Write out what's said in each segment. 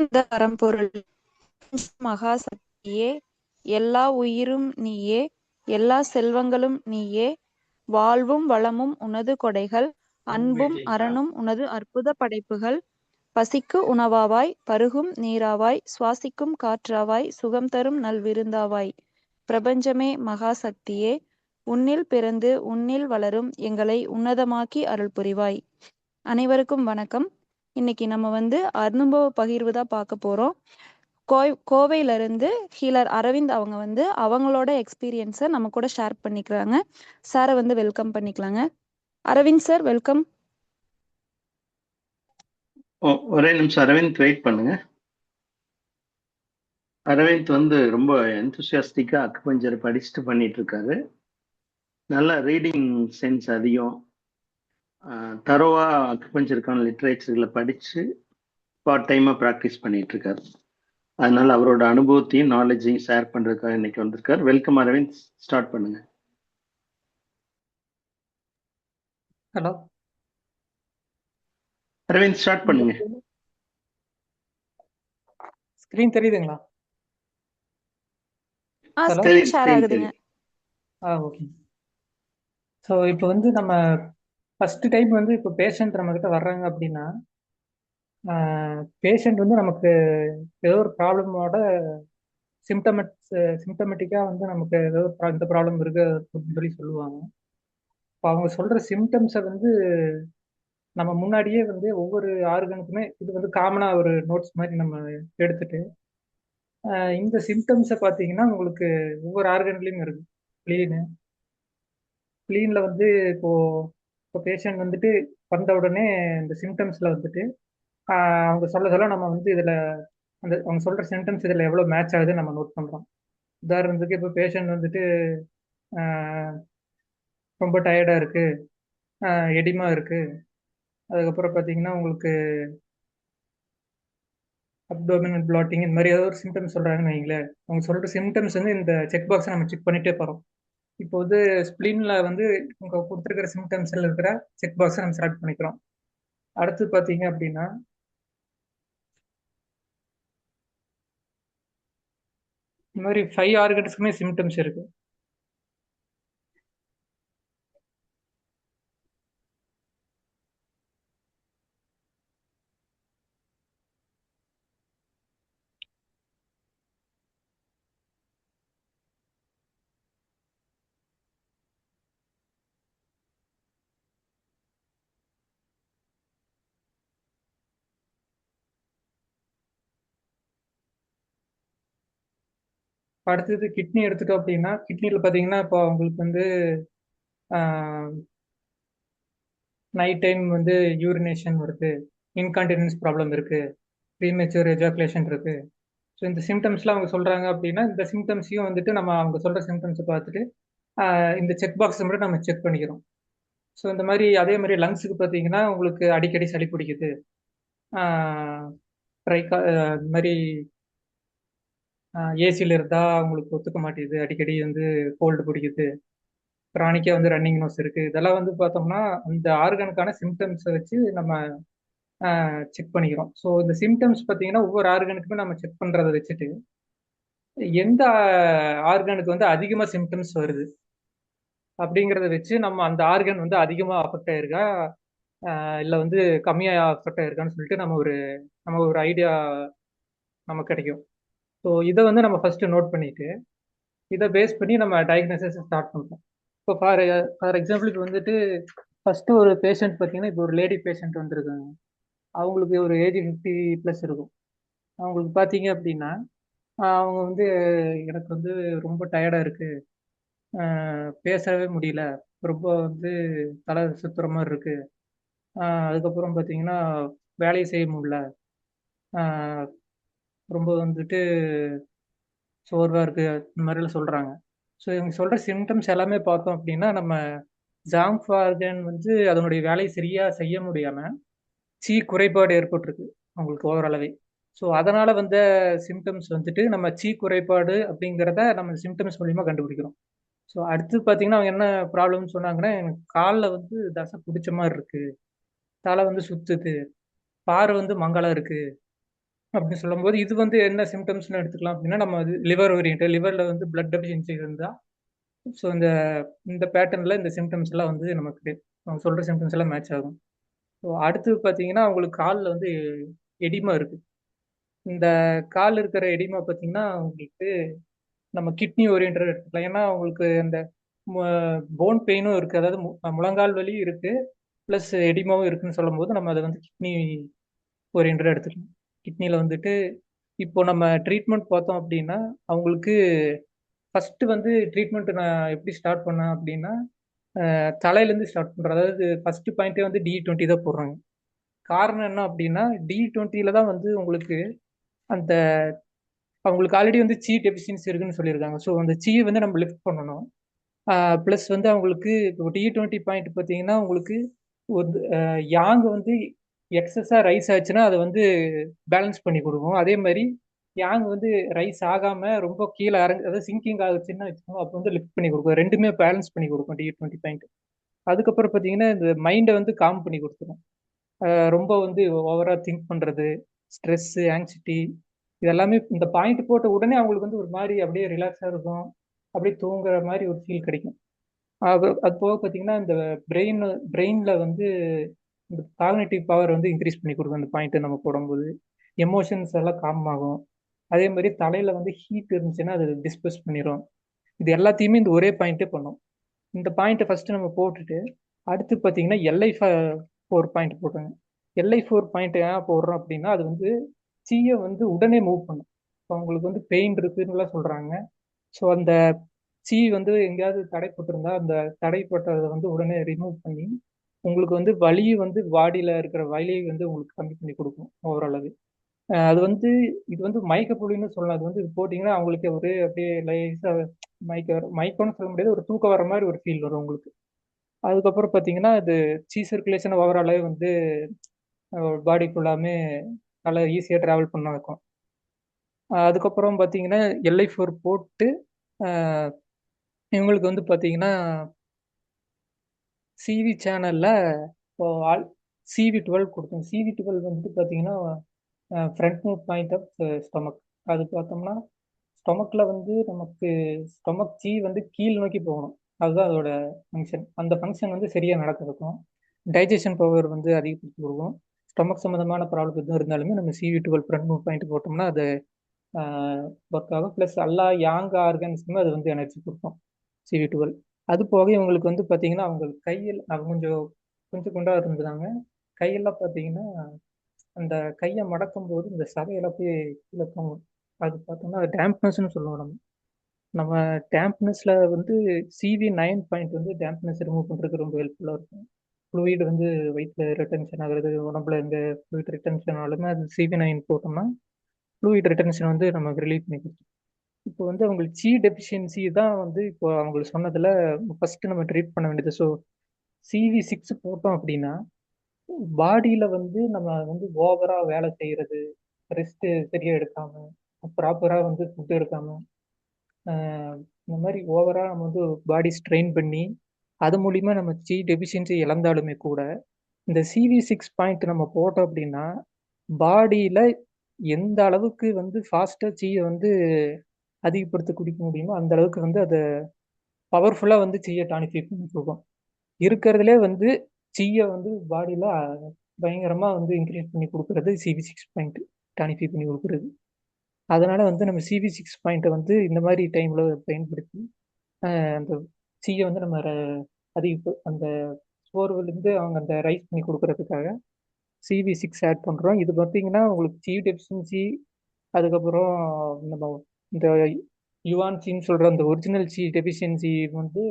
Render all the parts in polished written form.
இந்த பரம்பொருள் மகா சக்தியே, எல்லா உயிரும் நீயே, எல்லா செல்வங்களும் நீயே, வாழ்வும் வளமும் உனது கொடைகள், அன்பும் அறனும் உனது அற்புத படைப்புகள், பசிக்கு உணவாவாய், பருகும் நீராவாய், சுவாசிக்கும் காற்றாவாய், சுகம் தரும் நல்விருந்தாவாய். பிரபஞ்சமே மகா சக்தியே, உன்னில் பிறந்து உன்னில் வளரும் எங்களை உன்னதமாக்கி அருள் புரிவாய். அனைவருக்கும் வணக்கம். இன்னைக்கு நம்ம அனுபவ பகிர்வு தான் பார்க்க போறோம். கோவையில இருந்து ஹீலர் அரவிந்த் அவங்க அவங்களோட எக்ஸ்பீரியன்ஸை நம்ம கூட ஷேர் பண்ணிக்கிறாங்க. சாரை வெல்கம் பண்ணிக்கலாங்க. Arvind sir, welcome. ஒரே நிமிஷம் அரவிந்த் வெயிட் பண்ணுங்க. அரவிந்த் ரொம்ப எந்தூசியாஸ்டிக்கா அக்குபஞ்சர் படிச்சுட்டு பண்ணிட்டு இருக்காரு. நல்ல ரீடிங் சென்ஸ் அதிகம். தரோவா அக்குபஞ்சருக்கான லிட்ரேச்சர்களை படிச்சு பார்ட் டைமா ப்ராக்டிஸ் பண்ணிட்டு இருக்காரு. அதனால அவரோட அனுபவத்தையும் நாலேஜையும் ஷேர் பண்றதுக்காக இன்னைக்கு வந்திருக்காரு. வெல்கம் அரவிந்த், ஸ்டார்ட் பண்ணுங்க. ஹலோ அரவிந்த், ஸ்டார்ட் பண்ணுங்க. ஸ்கிரீன் தெரியுதுங்களா? ஷேர் ஆகுதுங்க. ஓகே. ஸோ இப்போ நம்ம ஃபர்ஸ்ட் டைம் இப்போ பேஷண்ட் நம்மக்கிட்ட வர்றாங்க அப்படின்னா, பேஷண்ட் நமக்கு ஏதோ ஒரு ப்ராப்ளமோட சிம்டமெட்டிக்காக நமக்கு ஏதோ இந்த ப்ராப்ளம் இருக்கு அப்படின்னு சொல்லுவாங்க. இப்போ அவங்க சொல்கிற சிம்டம்ஸை நம்ம முன்னாடியே ஒவ்வொரு ஆர்கனுக்குமே இது காமனாக ஒரு நோட்ஸ் மாதிரி நம்ம எடுத்துட்டு, இந்த சிம்டம்ஸை பார்த்தீங்கன்னா உங்களுக்கு ஒவ்வொரு ஆர்கன்லையும் இருக்கு. ஸ்ப்ளீனில் இப்போ பேஷண்ட் வந்த உடனே இந்த சிம்டம்ஸில் அவங்க சொல்ல நம்ம இதில் அவங்க சொல்கிற சிம்டம்ஸ் இதில் எவ்வளோ மேட்ச் ஆகுதுன்னு நம்ம நோட் பண்ணுறோம். உதாரணத்துக்கு இப்போ பேஷண்ட் ரொம்ப டயர்டாக இருக்குது, எடிமா இருக்குது, அதுக்கப்புறம் பார்த்தீங்கன்னா உங்களுக்கு அப்டோமினல் பிளாட்டிங், இந்த மாதிரி ஏதோ ஒரு சிம்டம்ஸ் சொல்கிறாங்கன்னு வைங்களேன். அவங்க சொல்கிற சிம்டம்ஸ் இந்த செக் பாக்ஸை நம்ம செக் பண்ணிகிட்டே போகிறோம். இப்போ ஸ்ப்ளீன்ல உங்க கொடுத்துருக்கிற சிம்டம்ஸ்ல இருக்கிற செக் பாக்ஸை நம்ம செலக்ட் பண்ணிக்கிறோம். அடுத்து பார்த்தீங்க அப்படின்னா இந்த மாதிரி 5 ஆர்கன்ஸ்க்குமே சிம்டம்ஸ் இருக்கு. அடுத்தது கிட்னி எடுத்துட்டோம் அப்படின்னா, கிட்னியில் பார்த்தீங்கன்னா இப்போ அவங்களுக்கு நைட் டைம் யூரினேஷன் வருது, இன்கான்டினன்ஸ் ப்ராப்ளம் இருக்கு, ப்ரீமெச்சூர் எஜாகுலேஷன் இருக்கு. ஸோ இந்த சிம்டம்ஸ்லாம் அவங்க சொல்றாங்க அப்படின்னா, இந்த சிம்டம்ஸையும் நம்ம அவங்க சொல்ற சிம்டம்ஸை பார்த்துட்டு இந்த செக் பாக்ஸை மட்டும் நம்ம செக் பண்ணிக்கிறோம். ஸோ இந்த மாதிரி அதே மாதிரி லங்ஸுக்கு பார்த்தீங்கன்னா உங்களுக்கு அடிக்கடி சளி பிடிக்குது, இந்த மாதிரி ஏசியில் இருந்தால் அவங்களுக்கு ஒத்துக்க மாட்டேங்குது, அடிக்கடி கோல்டு பிடிக்குது, க்ரானிக்காக ரன்னிங் நோஸ் இருக்குது. இதெல்லாம் பார்த்தோம்னா அந்த ஆர்கனுக்கான சிம்டம்ஸை வச்சு நம்ம செக் பண்ணிக்கிறோம். ஸோ இந்த சிம்டம்ஸ் பார்த்தீங்கன்னா ஒவ்வொரு ஆர்கனுக்குமே நம்ம செக் பண்ணுறதை வச்சுட்டு எந்த ஆர்கனுக்கு அதிகமாக சிம்டம்ஸ் வருது அப்படிங்கிறத வச்சு நம்ம அந்த ஆர்கன் அதிகமாக அஃபெக்ட் ஆயிருக்கா இல்லை கம்மியாக அஃபெக்ட் ஆயிருக்கான்னு சொல்லிட்டு நம்ம ஒரு ஐடியா நமக்கு கிடைக்கும். ஸோ இதை நம்ம ஃபர்ஸ்ட் நோட் பண்ணிட்டு இதை பேஸ் பண்ணி நம்ம டயக்னோசிஸ் ஸ்டார்ட் பண்ணுறோம். இப்போ ஃபார் எக்ஸாம்பிள் இப்போ ஃபர்ஸ்ட் ஒரு பேஷண்ட் பார்த்தீங்கன்னா, இப்போ ஒரு லேடி பேஷண்ட் வந்திருக்காங்க. அவங்களுக்கு ஒரு ஏஜ் 50+ இருக்கும். அவங்களுக்கு பார்த்தீங்க அப்படின்னா அவங்க எனக்கு ரொம்ப டயர்டாக இருக்கு, பேசவே முடியல, ரொம்ப தலை சுத்துற மாதிரி இருக்கு, அதுக்கப்புறம் பார்த்தீங்கன்னா வேலையை செய்ய முடியல, ரொம்ப சோர்வாக இருக்கு, இந்த மாதிரிலாம் சொல்கிறாங்க. ஸோ இவங்க சொல்கிற சிம்டம்ஸ் எல்லாமே பார்த்தோம் அப்படின்னா நம்ம ஜாங்க் ஆர்கன் அதனுடைய வேலையை சரியாக செய்ய முடியாமல் குறைபாடு ஏற்பட்டிருக்கு அவங்களுக்கு ஓவரளவே. ஸோ அதனால் சிம்டம்ஸ் நம்ம குறைபாடு அப்படிங்கிறத நம்ம சிம்டம்ஸ் மூலிமா கண்டுபிடிக்கிறோம். ஸோ அடுத்து பார்த்தீங்கன்னா அவங்க என்ன ப்ராப்ளம்னு சொன்னாங்கன்னா, எனக்கு காலில் தசை பிடிச்ச மாதிரி இருக்குது, தலை சுற்றுது, பார்வை மங்கலாக இருக்குது, அப்படின்னு சொல்லும்போது இது வந்து என்ன சிம்டம்ஸ்னு எடுத்துக்கலாம் அப்படின்னா, நம்ம லிவர் ஓரியன்ட் லிவர்ல வந்து பிளட் டெஃபிஷியன்சி இருந்தா, ஸோ இந்த இந்த பேட்டர்ன்ல இந்த சிம்டம்ஸ் எல்லாம் வந்து நமக்கு அவங்க சொல்ற சிம்டம்ஸ் எல்லாம் மேட்ச் ஆகும். ஸோ அடுத்து பார்த்தீங்கன்னா, அவங்களுக்கு காலில் வந்து எடிமா இருக்கு. இந்த கால் இருக்கிற எடிமா பார்த்தீங்கன்னா, உங்களுக்கு நம்ம கிட்னி ஓரியன்ட் எடுத்துக்கலாம். ஏன்னா அவங்களுக்கு அந்த போன் பெயினும் இருக்கு, அதாவது முழங்கால் வலியும் இருக்கு, ப்ளஸ் எடிமாவும் இருக்குன்னு சொல்லும்போது நம்ம அதை வந்து கிட்னி ஓரியன்ட் எடுத்துக்கலாம். கிட்னியில் வந்துட்டு இப்போ நம்ம ட்ரீட்மெண்ட் பார்த்தோம் அப்படின்னா, அவங்களுக்கு ஃபர்ஸ்ட் வந்து ட்ரீட்மெண்ட் நான் எப்படி ஸ்டார்ட் பண்ணேன் அப்படின்னா, தலையிலேருந்து ஸ்டார்ட் பண்ணுறேன். அதாவது ஃபர்ஸ்ட் பாயிண்டே வந்து D20 தான் போடுறாங்க. காரணம் என்ன அப்படின்னா, D20ல தான் வந்து உங்களுக்கு அந்த அவங்களுக்கு ஆல்ரெடி வந்து சி டெஃபிஷியன்சி இருக்குன்னு சொல்லியிருக்காங்க. ஸோ அந்த சி வந்து நம்ம லிஃப்ட் பண்ணணும். ப்ளஸ் வந்து அவங்களுக்கு இப்போ D20 பாயிண்ட் பார்த்தீங்கன்னா, உங்களுக்கு ஒரு யாங் வந்து எக்ஸஸாக ரைஸ் ஆச்சுன்னா அதை வந்து பேலன்ஸ் பண்ணி கொடுக்கும். அதே மாதிரி யாங் வந்து ரைஸ் ஆகாம ரொம்ப கீழே இறங்கு, அதாவது சிங்கிங் ஆகுச்சுன்னா வச்சுக்கோங்க, அப்போ வந்து லிஃப்ட் பண்ணி கொடுக்கும். ரெண்டுமே பேலன்ஸ் பண்ணி கொடுக்கும் D20 பாயிண்ட். அதுக்கப்புறம் பார்த்தீங்கன்னா, இந்த மைண்டை வந்து காம் பண்ணி கொடுத்துரும். ரொம்ப வந்து ஓவரா திங்க் பண்றது, ஸ்ட்ரெஸ், ஆங்ஸைட்டி, இதெல்லாமே இந்த பாயிண்ட் போட்ட உடனே அவங்களுக்கு வந்து ஒரு மாதிரி அப்படியே ரிலாக்ஸா இருக்கும், அப்படியே தூங்குற மாதிரி ஒரு ஃபீல் கிடைக்கும். அது போக பார்த்தீங்கன்னா, இந்த பிரெயின்ல வந்து இந்த காக்னிட்டிவ் பவர் வந்து இன்க்ரீஸ் பண்ணி கொடுக்கும் அந்த பாயிண்ட் நம்ம போடும்போது. எமோஷன்ஸ் எல்லாம் காம் ஆகும். அதே மாதிரி தலையில வந்து ஹீட் இருந்துச்சுன்னா அது டிஸ்பஸ் பண்ணிடும். இது எல்லாத்தையுமே இந்த ஒரே பாயிண்ட்டே பண்ணும். இந்த பாயிண்ட்டை ஃபர்ஸ்ட் நம்ம போட்டுட்டு அடுத்து பார்த்தீங்கன்னா LI4 பாயிண்ட் போட்டுருங்க. LI4 பாயிண்ட் ஏன் போடுறோம் அப்படின்னா, அது வந்து சீயை வந்து உடனே மூவ் பண்ணும். இப்போ அவங்களுக்கு வந்து பெயின் இருக்குன்னுலாம் சொல்றாங்க. ஸோ அந்த சி வந்து எங்கேயாவது தடைப்பட்டிருந்தா அந்த தடைப்பட்டதை வந்து உடனே ரிமூவ் பண்ணி உங்களுக்கு வந்து வலி வந்து பாடியில இருக்கிற வலியை வந்து உங்களுக்கு கம்மி பண்ணி கொடுக்கும் ஓவராலாவே. அது வந்து இது வந்து மயக்கப்புள்ளின்னு சொல்லலாம். அது வந்து இது போட்டிங்கன்னா அவங்களுக்கு ஒரு அப்படியே லைஸா மயக்கம்னு சொல்ல முடியாது, ஒரு தூக்கம் வர மாதிரி ஒரு ஃபீல் வரும் உங்களுக்கு. அதுக்கப்புறம் பார்த்தீங்கன்னா இது சி சர்க்குலேஷன் ஓவராலாவே வந்து பாடி ஃபுல்லாமே நல்லா ஈஸியாக ட்ராவல் பண்ண வைக்கும். அதுக்கப்புறம் பார்த்தீங்கன்னா LI4 போட்டு இவங்களுக்கு வந்து பார்த்தீங்கன்னா சிவி சேனலில் இப்போ CV12 கொடுத்தோம். CV12 வந்துட்டு பார்த்தீங்கன்னா front move point of stomach. அது பார்த்தோம்னா ஸ்டொமக்கில் வந்து நமக்கு ஸ்டொமக் சி வந்து கீழ் நோக்கி போகணும். அதுதான் அதோட ஃபங்க்ஷன். அந்த ஃபங்க்ஷன் வந்து சரியாக நடக்கிறதுக்கும் டைஜஷன் பவர் வந்து அதிகப்படுத்தி கொடுக்கும். ஸ்டொமக் சம்மந்தமான ப்ராப்ளம் எதுவும் இருந்தாலுமே நம்ம CV12 ஃப்ரண்ட் மூவ் பாயிண்ட் போட்டோம்னா அது ஒர்க் ஆகும். ப்ளஸ் எல்லா யாங் ஆர்கன்ஸுமே அது வந்து எனர்ஜி கொடுக்கும் CV12. அது போக இவங்களுக்கு வந்து பார்த்தீங்கன்னா அவங்க கையில் அவங்க கொஞ்சம் கொஞ்சம் குண்டா இருந்தாங்க. கையெல்லாம் பார்த்தீங்கன்னா அந்த கையை மடக்கும் போது இந்த சதையெல்லாம் போய் கீழே தூங்கும். அது பார்த்தோம்னா அது டேம்ப்னஸ்ன்னு சொல்லுவோம் நம்ம. நம்ம டேம்ப்னஸ்ல வந்து CV9 பாயிண்ட் வந்து டேம்ப்னஸ் ரிமூவ் பண்ணுறதுக்கு ரொம்ப ஹெல்ப்ஃபுல்லாக இருக்கும். ஃப்ளூயிட் வந்து வயிற்றுல ரிட்டன்ஷன் ஆகுறது, உடம்புல எந்த ஃப்ளூயிட் ரிட்டன்ஷன் ஆனாலுமே அது CV9 போட்டோம்னா ஃப்ளூயிட் ரிட்டன்ஷன் வந்து நமக்கு ரிலீவ் பண்ணி கொடுக்கும். இப்போ வந்து அவங்களுக்கு சி டெஃபிஷியன்சி தான் வந்து இப்போ அவங்களுக்கு சொன்னதில் ஃபர்ஸ்ட் நம்ம ட்ரீட் பண்ண வேண்டியது. ஸோ CV6 போட்டோம் அப்படின்னா பாடியில் வந்து நம்ம வந்து ஓவராக வேலை செய்கிறது, ரெஸ்ட்டு சரியாக எடுக்காமல், ப்ராப்பராக வந்து ஃபுட் எடுக்காமல், இந்த மாதிரி ஓவராக நம்ம வந்து பாடி ஸ்ட்ரெயின் பண்ணி அது மூலிமா நம்ம சி டெஃபிஷியன்சி இழந்தாலுமே கூட இந்த CV6 பாயிண்ட் நம்ம போட்டோம் அப்படின்னா பாடியில் எந்த அளவுக்கு வந்து ஃபாஸ்ட்டாக சீயை வந்து அதிகப்படுத்தி குடிக்க முடியுமோ அந்த அளவுக்கு வந்து அதை பவர்ஃபுல்லாக வந்து சீயை டானிஃபை பண்ணி கொடுக்கும். இருக்கிறதுலே வந்து சீயை வந்து பாடியில் பயங்கரமாக வந்து இன்க்ரீஸ் பண்ணி கொடுக்குறது CV6 பாயிண்ட் டானிஃபை பண்ணி கொடுக்குறது. அதனால வந்து நம்ம CV6 பாயிண்ட்டை வந்து இந்த மாதிரி டைமில் பயன்படுத்தி அந்த சீயை வந்து நம்ம அந்த சோர்வுலேருந்து அவங்க அந்த ரைஸ் பண்ணி கொடுக்கறதுக்காக CV6 ஆட் பண்ணுறோம். இது பார்த்தீங்கன்னா உங்களுக்கு சி டெஃபிஷியன்சி, அதுக்கப்புறம் நம்ம இந்த யுவான்சின்னு சொல்கிற அந்த ஒரிஜினல் சி டெஃபிஷியன்சி வந்து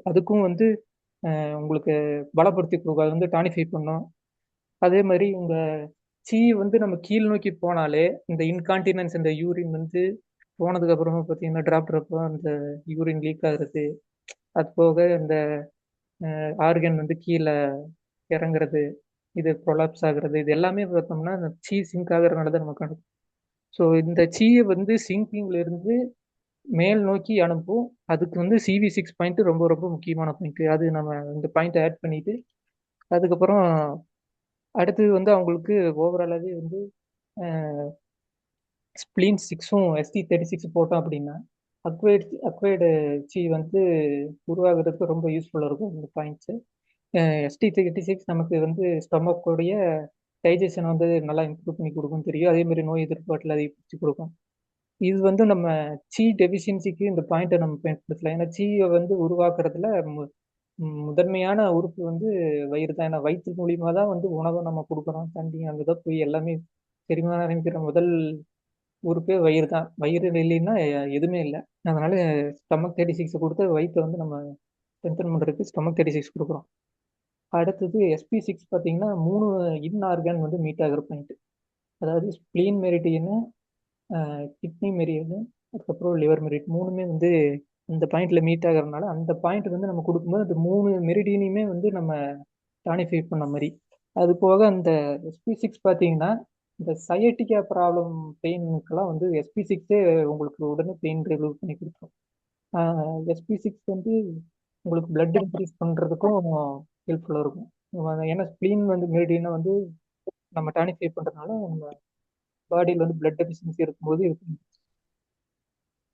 அதுக்கும் வந்து உங்களுக்கு பலப்படுத்தி கொடுக்கும். அது வந்து டானிஃபை பண்ணும். அதே மாதிரி உங்கள் சி வந்து நம்ம கீழ் நோக்கி போனாலே இந்த இன்கான்டினன்ஸ், இந்த யூரின் வந்து போனதுக்கு அப்புறமா பார்த்தீங்கன்னா ட்ராப் அந்த யூரின் லீக் ஆகுறது, அது போக இந்த ஆர்கன் வந்து கீழே இறங்குறது, இது ப்ரொலாப்ஸ் ஆகுறது, இது எல்லாமே பார்த்தோம்னா இந்த சி சிங்க் ஆகுறதுனால தான் நமக்கு நடக்கும். ஸோ இந்த சீயை வந்து சிங்கிங்ல இருந்து மேல் நோக்கி அனுப்பும். அதுக்கு வந்து CV6 பாயிண்ட் ரொம்ப ரொம்ப முக்கியமான பாயிண்ட். அது நம்ம இந்த பாயிண்ட் ஆட் பண்ணிட்டு அதுக்கப்புறம் அடுத்தது வந்து அவங்களுக்கு ஓவராலாகவே வந்து ஸ்ப்ளீன் 6ம் ST36 போட்டோம் அப்படின்னா அக்வைடு சி வந்து உருவாகிறதுக்கு ரொம்ப யூஸ்ஃபுல்லாக இருக்கும் இந்த பாயிண்ட்ஸு. ST36 நமக்கு வந்து ஸ்டொமக்கோடைய டைஜஷன் வந்து நல்லா இம்ப்ரூவ் பண்ணி கொடுக்கும் தெரியும். அதே மாதிரி நோய் எதிர்ப்பாட்டில் அதை பிடிச்சி கொடுக்கும். இது வந்து நம்ம சி டெஃபிஷியன்சிக்கு இந்த பாயிண்ட்டை நம்ம பயன்படுத்தலாம். ஏன்னா சீயை வந்து உருவாக்குறதுல முதன்மையான உறுப்பு வந்து வயிறு தான். ஏன்னா வயிற்று மூலியமா தான் வந்து உணவை நம்ம கொடுக்குறோம். தண்ணி அந்த இதை போய் எல்லாமே செரிமானம் ஆரம்பிக்கிற முதல் உறுப்பே வயிறு தான். வயிறு இல்லைன்னா எதுவுமே இல்லை. அதனால ஸ்டமக் 36 கொடுத்து வயிற்றை வந்து நம்ம ஸ்ட்ரென்தன் பண்ணுறதுக்கு ஸ்டமக் 36 கொடுக்குறோம். அடுத்தது SP6 பார்த்தீங்கன்னா 3 ஆர்கன் வந்து மீட் ஆகிற பாயிண்ட். அதாவது ஸ்ப்ளீன் மெரிடியனு, கிட்னி மெரிடியனு, அதுக்கப்புறம் லிவர் மெரிடியன் 3மே வந்து இந்த பாயிண்ட்ல மீட் ஆகிறதுனால அந்த பாயிண்ட் வந்து நம்ம கொடுக்கும்போது அந்த 3 மெரிடியனையுமே வந்து நம்ம டானிஃபை பண்ண மாதிரி. அது போக அந்த SP6 பார்த்தீங்கன்னா இந்த சயட்டிக்கா ப்ராப்ளம் பெயினுக்கெல்லாம் வந்து SP6 உங்களுக்கு உடனே பெயின் ரிலீவ் பண்ணி கொடுத்துரும். SP6 வந்து உங்களுக்கு பிளட் இன்க்ரீஸ் பண்ணுறதுக்கும் ஹெல்ப்ஃபுல்லாக இருக்கும். ஏன்னா ஸ்ப்ளீன் வந்து மெரிடியனை வந்து நம்ம டானிஃபை பண்ணுறதுனால நம்ம பாடியில் வந்து பிளட் டெஃபிஷியன்சி இருக்கும்போது இருக்கும்.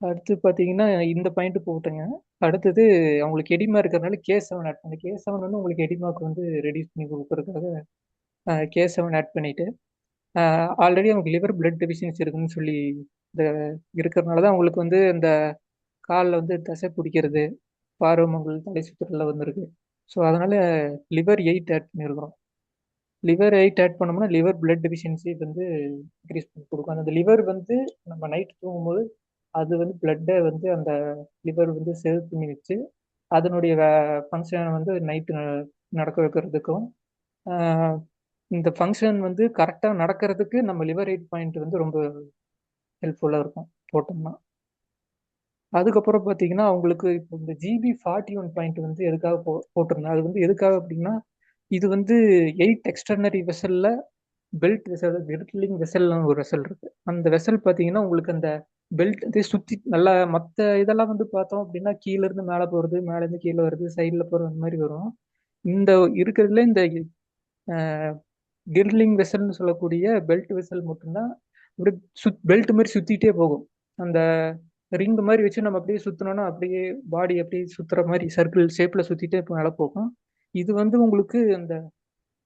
அடுத்து பார்த்தீங்கன்னா இந்த பாயிண்ட் போட்டுங்க. அடுத்தது அவங்களுக்கு எடிமா இருக்கிறதுனால K7 ஆட் பண்ணி K7 வந்து உங்களுக்கு எடிமாவுக்கு வந்து ரெடியூஸ் பண்ணி கொடுக்கறதுக்காக K7 ஆட் பண்ணிட்டு ஆல்ரெடி அவங்களுக்கு லிவர் பிளட் டெஃபிஷியன்சி இருக்குன்னு சொல்லி இந்த இருக்கிறதுனால தான் அவங்களுக்கு வந்து இந்த காலில் வந்து தசை பிடிக்கிறது, பார்வமங்கல், தலை சுற்றுல வந்துருக்கு. ஸோ அதனால லிவர் 8 ஆட் பண்ணியிருக்கிறோம். லிவர் 8 ஆட் பண்ணோம்னா லிவர் பிளட் டெஃபிஷியன்சி வந்து இன்க்ரீஸ் பண்ணி கொடுக்கும். அந்த லிவர் வந்து நம்ம நைட் தூங்கும்போது அது வந்து பிளட்டை வந்து அந்த லிவர் வந்து சேவ் பண்ணி வச்சு அதனுடைய ஃபங்க்ஷனை வந்து நைட்டு நடக்க வைக்கிறதுக்கும் இந்த ஃபங்க்ஷன் வந்து கரெக்டாக நடக்கிறதுக்கு நம்ம லிவர் 8 பாயிண்ட் வந்து ரொம்ப ஹெல்ப்ஃபுல்லாக இருக்கும் போட்டோம்னா. அதுக்கப்புறம் பார்த்தீங்கன்னா அவங்களுக்கு இப்போ இந்த GB41 பாயிண்ட் வந்து எதுக்காக போட்டிருந்தேன். அது வந்து எதுக்காக அப்படின்னா இது வந்து 8 எக்ஸ்டர்னரி வெசல்ல பெல்ட் வெசல், கிரிட்லிங் வெசல்னு ஒரு வெசல் இருக்கு. அந்த வெசல் பார்த்தீங்கன்னா உங்களுக்கு அந்த பெல்ட் இதே சுற்றி நல்லா மற்ற இதெல்லாம் வந்து பார்த்தோம் அப்படின்னா கீழே இருந்து மேலே போகிறது, மேலேருந்து கீழே வருது, சைடில் போகிறது அந்த மாதிரி வரும். இந்த இருக்கிறதுல இந்த கிரிட்லிங் வெசல்னு சொல்லக்கூடிய பெல்ட் வெசல் மட்டும்தான் ஒரு பெல்ட் மாதிரி சுற்றிட்டே போகும். அந்த ரிங் மாதிரி வச்சு நம்ம அப்படியே சுற்றினோன்னா அப்படியே பாடி அப்படியே சுற்றுற மாதிரி சர்க்கிள் ஷேப்பில் சுற்றிட்டே மேலே போகும். இது வந்து உங்களுக்கு அந்த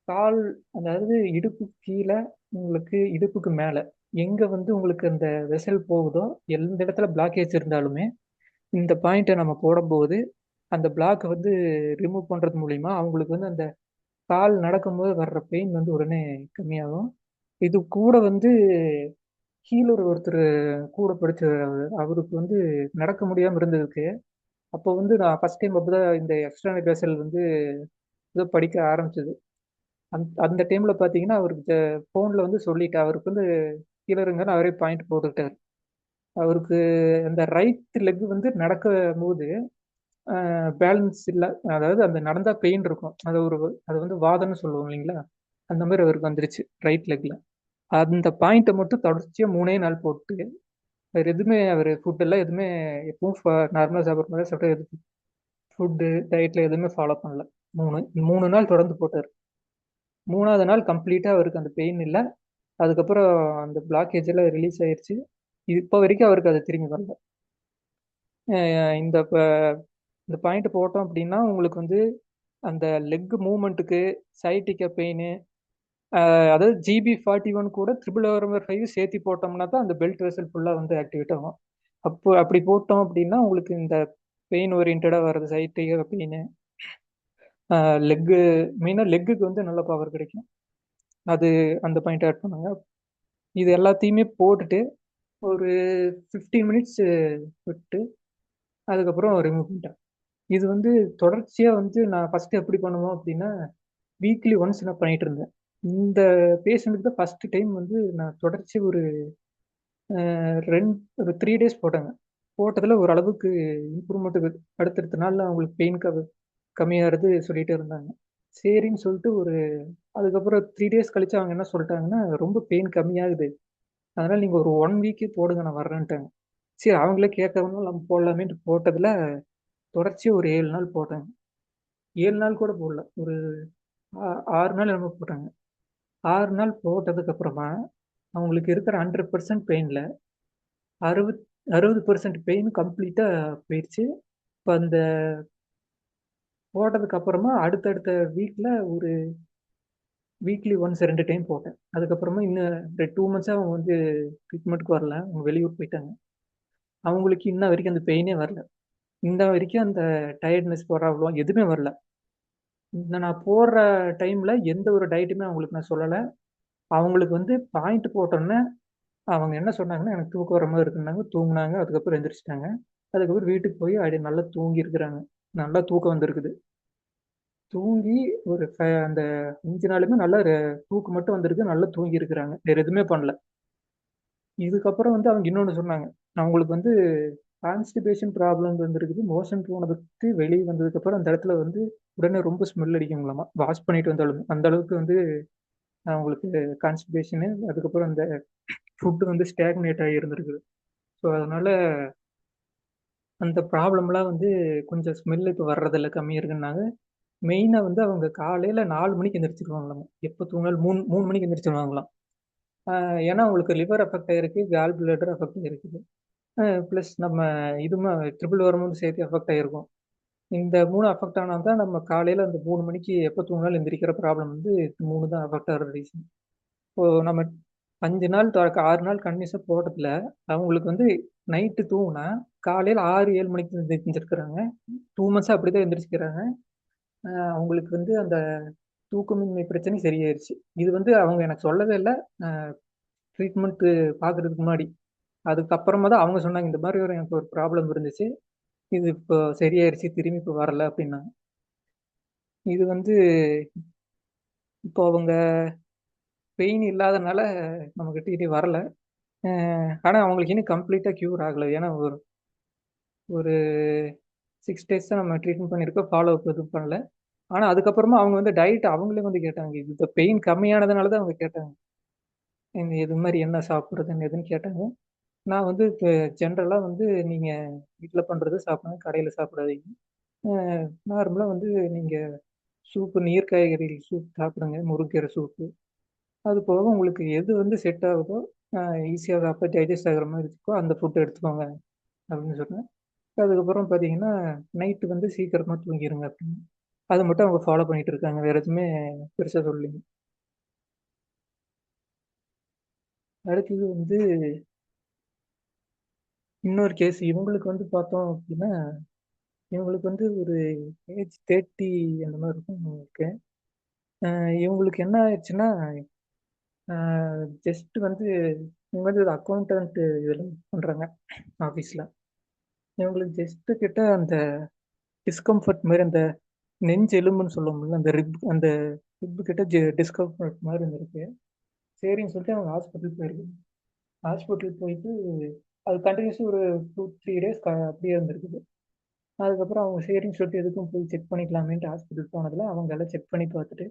கால், அதாவது இடுப்பு கீழே உங்களுக்கு இடுப்புக்கு மேலே எங்கே வந்து உங்களுக்கு அந்த வெசல் போகுதோ எந்த இடத்துல பிளாக்கேஜ் இருந்தாலுமே இந்த பாயிண்ட்டை நம்ம போடும்போது அந்த பிளாக்கை வந்து ரிமூவ் பண்ணுறது மூலிமா அவங்களுக்கு வந்து அந்த கால் நடக்கும்போது வர்ற பெயின் வந்து உடனே கம்மியாகும். இது கூட வந்து கீழே ஒருத்தர் கூட படிச்ச அவருக்கு வந்து நடக்க முடியாமல் இருந்ததுக்கு அப்போ வந்து நான் ஃபர்ஸ்ட் டைம் அப்போ தான் இந்த எக்ஸ்டர்னல் வெசல் வந்து ஏதோ படிக்க ஆரம்பிச்சது. அந்த டைம்ல பார்த்தீங்கன்னா அவருக்கு ஃபோனில் வந்து சொல்லிட்டு அவருக்கு வந்து கீழே இருங்கன்னு அவரே பாயிண்ட் போட்டுக்கிட்டார். அவருக்கு அந்த ரைட் லெக் வந்து நடக்கும் போது பேலன்ஸ் இல்லை, அதாவது அந்த நடந்தா பெயின் இருக்கும். அது வந்து வாதம்னு சொல்லுவோம் இல்லைங்களா, அந்த மாதிரி அவருக்கு வந்துருச்சு ரைட் லெக்ல. அந்த பாயிண்ட்டை மட்டும் தொடர்ச்சியாக 3 நாள் போட்டு வேறு எதுவுமே அவர் ஃபுட் எல்லாம் எதுவுமே எப்பவும் நார்மலாக சாப்பிட்ற மாதிரி சாப்பிட்டு எது ஃபுட்டு டயட்ல எதுவுமே ஃபாலோ பண்ணல. 3 நாள் தொடர்ந்து போட்டார். 3ஆவது நாள் கம்ப்ளீட்டாக அவருக்கு அந்த பெயின் இல்லை. அதுக்கப்புறம் அந்த பிளாக்கேஜ் எல்லாம் ரிலீஸ் ஆயிடுச்சு. இப்போ வரைக்கும் அவருக்கு அது திரும்பி வரல. இந்த பாயிண்ட் போட்டோம் அப்படின்னா உங்களுக்கு வந்து அந்த லெக் மூவ்மெண்ட்டுக்கு சைட்டிக்கா பெயின், அதாவது GB41 கூட 5 சேர்த்து போட்டோம்னா தான் அந்த பெல்ட் வெசல் ஃபுல்லாக வந்து ஆக்டிவேட் ஆகும். அப்படி போட்டோம் அப்படின்னா உங்களுக்கு இந்த பெயின் ஓரியன்டாக வர்றது சைட்டிக்கா பெயின், லெக்கு மெயினாக லெக்குக்கு வந்து நல்ல பவர் கிடைக்கும். அது அந்த பாயிண்ட் ஆட் பண்ணுங்க. இது எல்லாத்தையுமே போட்டுட்டு ஒரு 15 மினிட்ஸ் விட்டு அதுக்கப்புறம் ரிமூவ் பண்ணிட்டேன். இது வந்து தொடர்ச்சியாக வந்து நான் ஃபஸ்ட்டு எப்படி பண்ணுவோம் அப்படின்னா வீக்லி ஒன்ஸ் நான் பண்ணிட்டு இருந்தேன். இந்த பேஷண்ட்டுக்கு தான் ஃபஸ்ட்டு டைம் வந்து நான் தொடர்ச்சி ஒரு 3 டேஸ் போட்டேங்க. போட்டதில் ஓரளவுக்கு இம்ப்ரூவ்மெண்ட்டு அடுத்தடுத்த நாளில் அவங்களுக்கு பெயின் கம்மியாகிறது சொல்லிகிட்டே இருந்தாங்க. சரின்னு சொல்லிட்டு அதுக்கப்புறம் 3 டேஸ் கழிச்சு அவங்க என்ன சொல்லிட்டாங்கன்னா ரொம்ப பெயின் கம்மியாகுது, அதனால் நீங்கள் ஒரு 1 வீக்கே போடுங்க நான் வர்றேன்ட்டாங்க. சரி அவங்களே கேட்கறதுனால நம்ம போடலாமேன்ட்டு போட்டதில் தொடர்ச்சியாக ஒரு 7 நாள் போட்டாங்க. 7 நாள் கூட போடல, ஒரு 6 நாள் என்னமோ போட்டாங்க. 6 நாள் போட்டதுக்கப்புறமா அவங்களுக்கு இருக்கிற 100% பெயினில் 60% பெயின் கம்ப்ளீட்டாக போயிடுச்சு. இப்போ அந்த போட்டதுக்கு அப்புறமா அடுத்தடுத்த வீக்கில் ஒரு வீக்லி ஒன்ஸ் 2 டைம் போட்டேன். அதுக்கப்புறமா இன்னும் 2 மந்த்ஸாக அவங்க வந்து ட்ரீட்மெண்ட்டுக்கு வரல. அவங்க வெளியூர் போயிட்டாங்க. அவங்களுக்கு இன்ன வரைக்கும் அந்த பெயினே வரல. இன்ன வரைக்கும் அந்த டயர்ட்னஸ் ப்ராப்ளம் எதுவுமே வரல. இந்த நான் போடுற டைமில் எந்த ஒரு டயட்டுமே அவங்களுக்கு நான் சொல்லலை. அவங்களுக்கு வந்து பாயிண்ட் போட்டோன்னே அவங்க என்ன சொன்னாங்கன்னா, எனக்கு தூக்கம் வர மாதிரி இருக்குன்னாங்க. தூங்குனாங்க. அதுக்கப்புறம் எந்திரிச்சிட்டாங்க. அதுக்கப்புறம் வீட்டுக்கு போய் நல்லா தூங்கி இருக்கிறாங்க. நல்லா தூக்கம் வந்திருக்குது. தூங்கி ஒரு அந்த 5 நாளுமே நல்லா தூக்கம் மட்டும் வந்திருக்கு. நல்லா தூங்கி இருக்கிறாங்க. வேற எதுவுமே பண்ணல. இதுக்கப்புறம் வந்து அவங்க இன்னொன்னு சொன்னாங்க. அவங்களுக்கு வந்து கான்ஸ்டிபேஷன் ப்ராப்ளம் வந்திருக்குது. மோஷன் போனதுக்கு வெளியே வந்ததுக்கப்புறம் அந்த இடத்துல வந்து உடனே ரொம்ப ஸ்மெல் அடிக்குங்களாமா. வாஷ் பண்ணிட்டு வந்தாலும். அந்த அளவுக்கு வந்து அவங்களுக்கு கான்ஸ்டிபேஷனு, அதுக்கப்புறம் அந்த ஃபுட் வந்து ஸ்டாக்னேட் ஆகி இருந்திருக்குது. ஸோ அதனால அந்த ப்ராப்ளம்லாம் வந்து கொஞ்சம் ஸ்மெல் இப்போ வர்றதில்ல, கம்மியா இருக்குன்னாங்க. மெயினா வந்து அவங்க காலையில 4 மணிக்கு எந்திரிச்சுருவாங்களாமா. எப்போ தூங்கினாலும் 3 மணிக்கு எந்திரிச்சுருவாங்களாம். ஏன்னா அவங்களுக்கு லிவர் அஃபெக்ட் ஆயிருக்கு, கால் பிளாடர் அஃபெக்ட் ஆயிருக்குது. ப்ளஸ் நம்ம இதுவுமே ட்ரிபிள் ஹார்மோன் சேர்த்து அஃபெக்ட் ஆயிருக்கும். இந்த 3 அஃபெக்ட் ஆனா தான் நம்ம காலையில அந்த 3 மணிக்கு எப்போ தூங்கினாலும் எந்திரிக்கிற ப்ராப்ளம் வந்து 3 தான் அஃபெக்ட் ஆகுற ரீசன். இப்போ நம்ம 5 நாள் 6 நாள் கன்டினியூஸா போட்டதுல அவங்களுக்கு வந்து நைட்டு தூங்குனா காலையில 6, 7 மணிக்கு எந்திரிச்சிருக்கிறாங்க. 2 மந்த்ஸா அப்படிதான் எந்திரிச்சுக்கிறாங்க. அவங்களுக்கு வந்து அந்த தூக்கமின்மை பிரச்சனை சரியாயிருச்சு. இது வந்து அவங்க எனக்கு சொல்லவே இல்ல. ட்ரீட்மெண்ட் பார்க்கறதுக்கு முன்னாடி. அதுக்கப்புறமா தான் அவங்க சொன்னாங்க, இந்த மாதிரி எனக்கு ஒரு ப்ராப்ளம் இருந்துச்சு. இது இப்போ சரியாயிருச்சு. திரும்பி இப்போ வரல அப்படின்னாங்க. இது வந்து இப்போ அவங்க பெயின் இல்லாதனால நம்மகிட்ட இது வரல. ஆனா அவங்களுக்கு இன்னும் கம்ப்ளீட்டா கியூர் ஆகல. ஏன்னா ஒரு ஒரு 6 டேஸ் தான் நம்ம ட்ரீட்மெண்ட் பண்ணியிருக்கோம். ஃபாலோ அப் எதுவும் பண்ணல. ஆனா அதுக்கப்புறமா அவங்க வந்து டயட் அவங்களே வந்து கேட்டாங்க. இந்த பெயின் கம்மியானதுனால தான் அவங்க கேட்டாங்க. இது மாதிரி என்ன சாப்பிட்றதுன்னு எதுன்னு கேட்டாங்க. நான் வந்து இப்போ ஜென்ரலா வந்து நீங்க வீட்ல பண்றது சாப்பிடுங்க. கடையில சாப்பிடாதீங்க. நார்மலா வந்து நீங்க சூப்பு, நீர் காய்கறி சூப் சாப்பிடுங்க. முருங்கீரை சூப்பு. அது போக உங்களுக்கு எது வந்து செட் ஆகுதோ, ஈஸியா அப்ப டைஜஸ்ட் ஆகுற மாதிரி இருக்கோ அந்த ஃபுட் எடுத்துக்கோங்க அப்படின்னு சொன்னேன். அதுக்கப்புறம் பார்த்தீங்கன்னா, நைட்டு வந்து சீக்கிரமா தூங்கிருங்க அப்படின்னு. அது மட்டும் அவங்க ஃபாலோ பண்ணிட்டு இருக்காங்க. வேற எதுவுமே பெருசா சொல்லலைங்க. அடுத்தது வந்து இன்னொரு கேஸ். இவங்களுக்கு வந்து பார்த்தோம் அப்படின்னா, இவங்களுக்கு வந்து ஒரு ஏஜ் 30 அந்த மாதிரி இருக்கும் இவங்களுக்கு. இவங்களுக்கு என்ன ஆயிடுச்சுன்னா, ஜஸ்ட் வந்து இவங்க வந்து ஒரு அக்கௌண்டன்ட் இதில் பண்றாங்க ஆஃபீஸில். இவங்களுக்கு ஜஸ்ட் கிட்ட அந்த டிஸ்கம்ஃபர்ட் மாதிரி அந்த நெஞ்சு எலும்புன்னு சொல்லுவோம்ல, அந்த ரிப் கிட்ட டிஸ்கம்ஃபர்ட் மாதிரி இருந்திருக்கு. சரின்னு சொல்லிட்டு அவங்க ஹாஸ்பிட்டல் போயிருக்கு. ஹாஸ்பிட்டல் போயிட்டு அது கண்டினியூஸாக ஒரு 2-3 டேஸ் அப்படியே இருந்திருக்குது. அதுக்கப்புறம் அவங்க சரின்னு சொல்லிட்டு எதுக்கும் போய் செக் பண்ணிக்கலாமேன்ட்டு ஹாஸ்பிட்டல் போனதில் அவங்க எல்லாம் செக் பண்ணி பார்த்துட்டு